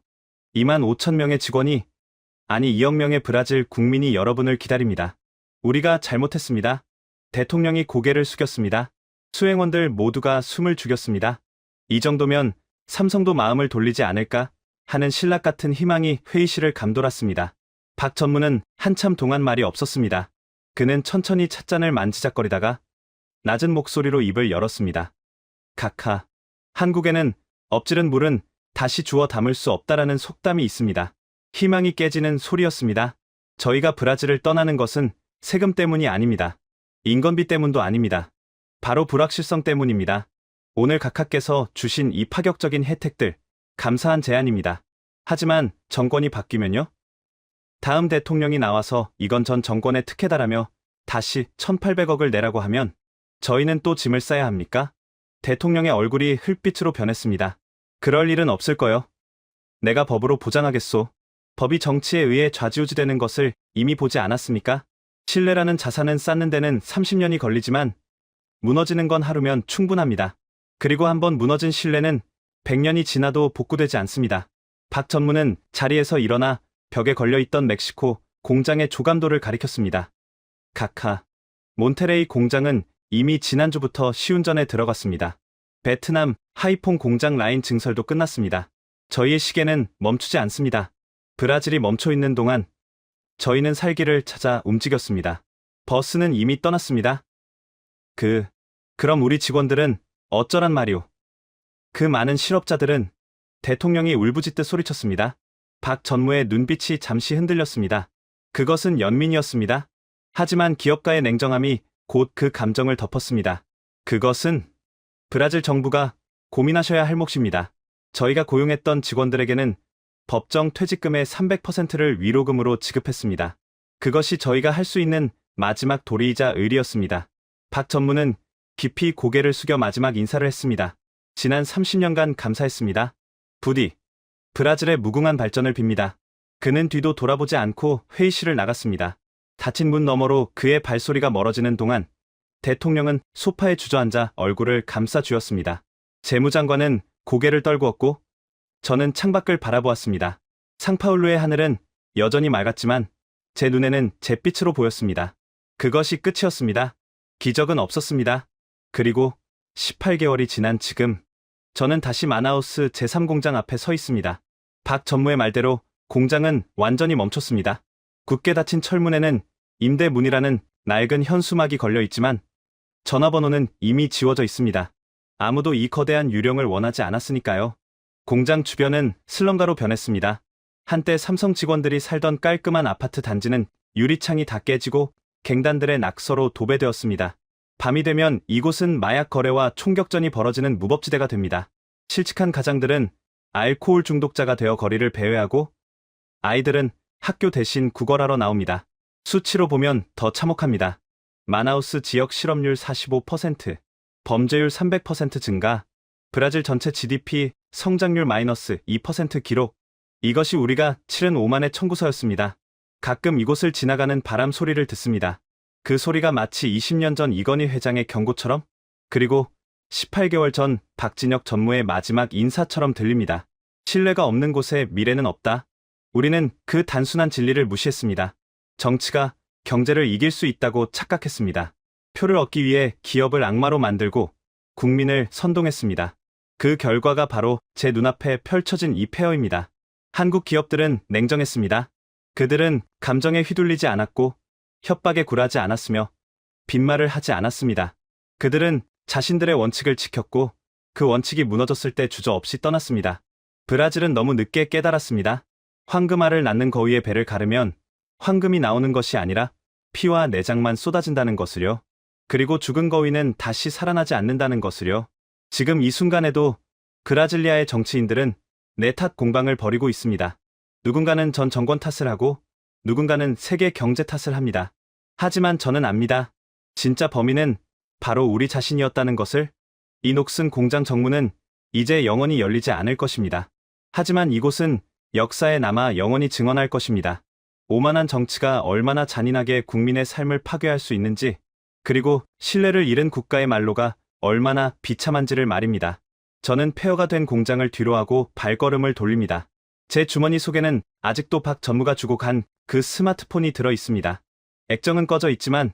2만 5천 명의 직원이, 아니 2억 명의 브라질 국민이 여러분을 기다립니다. 우리가 잘못했습니다. 대통령이 고개를 숙였습니다. 수행원들 모두가 숨을 죽였습니다. 이 정도면 삼성도 마음을 돌리지 않을까 하는 신락 같은 희망이 회의실을 감돌았습니다. 박 전무는 한참 동안 말이 없었습니다. 그는 천천히 찻잔을 만지작거리다가 낮은 목소리로 입을 열었습니다. 카카. 한국에는 엎지른 물은 다시 주워 담을 수 없다라는 속담이 있습니다. 희망이 깨지는 소리였습니다. 저희가 브라질을 떠나는 것은 세금 때문이 아닙니다. 인건비 때문도 아닙니다. 바로 불확실성 때문입니다. 오늘 각하께서 주신 이 파격적인 혜택들, 감사한 제안입니다. 하지만 정권이 바뀌면요? 다음 대통령이 나와서 이건 전 정권의 특혜다라며 다시 1,800억을 내라고 하면 저희는 또 짐을 싸야 합니까? 대통령의 얼굴이 흙빛으로 변했습니다. 그럴 일은 없을 거요. 내가 법으로 보장하겠소. 법이 정치에 의해 좌지우지되는 것을 이미 보지 않았습니까? 신뢰라는 자산은 쌓는 데는 30년이 걸리지만 무너지는 건 하루면 충분합니다. 그리고 한번 무너진 신뢰는 100년이 지나도 복구되지 않습니다. 박 전무는 자리에서 일어나 벽에 걸려있던 멕시코 공장의 조감도를 가리켰습니다. 카카. 몬테레이 공장은 이미 지난주부터 시운전에 들어갔습니다. 베트남 하이퐁 공장 라인 증설도 끝났습니다. 저희의 시계는 멈추지 않습니다. 브라질이 멈춰있는 동안 저희는 살기를 찾아 움직였습니다. 버스는 이미 떠났습니다. 그럼 우리 직원들은 어쩌란 말이오. 그 많은 실업자들은 대통령이 울부짖듯 소리쳤습니다. 박 전무의 눈빛이 잠시 흔들렸습니다. 그것은 연민이었습니다. 하지만 기업가의 냉정함이 곧 그 감정을 덮었습니다. 그것은 브라질 정부가 고민하셔야 할 몫입니다. 저희가 고용했던 직원들에게는 법정 퇴직금의 300%를 위로금으로 지급했습니다. 그것이 저희가 할 수 있는 마지막 도리이자 의리였습니다. 박 전무는 깊이 고개를 숙여 마지막 인사를 했습니다. 지난 30년간 감사했습니다. 부디 브라질의 무궁한 발전을 빕니다. 그는 뒤도 돌아보지 않고 회의실을 나갔습니다. 닫힌 문 너머로 그의 발소리가 멀어지는 동안 대통령은 소파에 주저앉아 얼굴을 감싸 쥐었습니다. 재무장관은 고개를 떨구었고 저는 창밖을 바라보았습니다. 상파울루의 하늘은 여전히 맑았지만 제 눈에는 잿빛으로 보였습니다. 그것이 끝이었습니다. 기적은 없었습니다. 그리고 18개월이 지난 지금 저는 다시 마나우스 제3공장 앞에 서 있습니다. 박 전무의 말대로 공장은 완전히 멈췄습니다. 굳게 닫힌 철문에는 임대문이라는 낡은 현수막이 걸려 있지만 전화번호는 이미 지워져 있습니다. 아무도 이 거대한 유령을 원하지 않았으니까요. 공장 주변은 슬럼가로 변했습니다. 한때 삼성 직원들이 살던 깔끔한 아파트 단지는 유리창이 다 깨지고 갱단들의 낙서로 도배되었습니다. 밤이 되면 이곳은 마약 거래와 총격전이 벌어지는 무법지대가 됩니다. 실직한 가장들은 알코올 중독자가 되어 거리를 배회하고 아이들은 학교 대신 구걸하러 나옵니다. 수치로 보면 더 참혹합니다. 마나우스 지역 실업률 45%, 범죄율 300% 증가, 브라질 전체 GDP 성장률 마이너스 2% 기록. 이것이 우리가 치른 5만의 청구서였습니다. 가끔 이곳을 지나가는 바람 소리를 듣습니다. 그 소리가 마치 20년 전 이건희 회장의 경고처럼, 그리고 18개월 전 박진혁 전무의 마지막 인사처럼 들립니다. 신뢰가 없는 곳에 미래는 없다. 우리는 그 단순한 진리를 무시했습니다. 정치가 경제를 이길 수 있다고 착각했습니다. 표를 얻기 위해 기업을 악마로 만들고 국민을 선동했습니다. 그 결과가 바로 제 눈앞에 펼쳐진 이 폐허입니다. 한국 기업들은 냉정했습니다. 그들은 감정에 휘둘리지 않았고 협박에 굴하지 않았으며 빈말을 하지 않았습니다. 그들은 자신들의 원칙을 지켰고 그 원칙이 무너졌을 때 주저없이 떠났습니다. 브라질은 너무 늦게 깨달았습니다. 황금알을 낳는 거위의 배를 가르면 황금이 나오는 것이 아니라 피와 내장만 쏟아진다는 것을요. 그리고 죽은 거위는 다시 살아나지 않는다는 것을요. 지금 이 순간에도 브라질리아의 정치인들은 내 탓 공방을 벌이고 있습니다. 누군가는 전 정권 탓을 하고 누군가는 세계 경제 탓을 합니다. 하지만 저는 압니다. 진짜 범인은 바로 우리 자신이었다는 것을. 이 녹슨 공장 정문은 이제 영원히 열리지 않을 것입니다. 하지만 이곳은 역사에 남아 영원히 증언할 것입니다. 오만한 정치가 얼마나 잔인하게 국민의 삶을 파괴할 수 있는지, 그리고 신뢰를 잃은 국가의 말로가 얼마나 비참한지를 말입니다. 저는 폐허가 된 공장을 뒤로하고 발걸음을 돌립니다. 제 주머니 속에는 아직도 박 전무가 주고 간 그 스마트폰이 들어 있습니다. 액정은 꺼져 있지만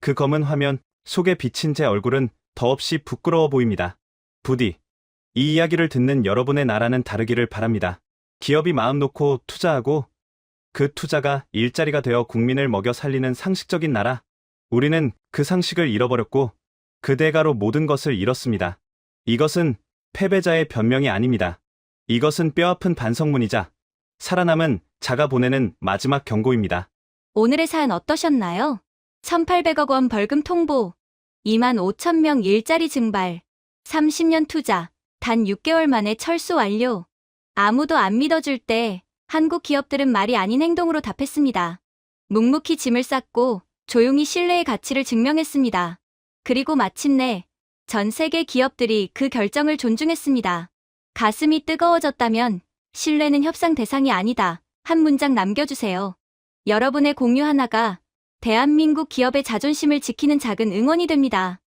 그 검은 화면 속에 비친 제 얼굴은 더없이 부끄러워 보입니다. 부디 이 이야기를 듣는 여러분의 나라는 다르기를 바랍니다. 기업이 마음 놓고 투자하고 그 투자가 일자리가 되어 국민을 먹여 살리는 상식적인 나라. 우리는 그 상식을 잃어버렸고 그 대가로 모든 것을 잃었습니다. 이것은 패배자의 변명이 아닙니다. 이것은 뼈아픈 반성문이자 살아남은 자가 보내는 마지막 경고입니다. 오늘의 사연 어떠셨나요? 1,800억 원 벌금 통보, 2만 5천 명 일자리 증발, 30년 투자, 단 6개월 만에 철수 완료. 아무도 안 믿어줄 때 한국 기업들은 말이 아닌 행동으로 답했습니다. 묵묵히 짐을 쌌고 조용히 신뢰의 가치를 증명했습니다. 그리고 마침내 전 세계 기업들이 그 결정을 존중했습니다. 가슴이 뜨거워졌다면 신뢰는 협상 대상이 아니다. 한 문장 남겨주세요. 여러분의 공유 하나가 대한민국 기업의 자존심을 지키는 작은 응원이 됩니다.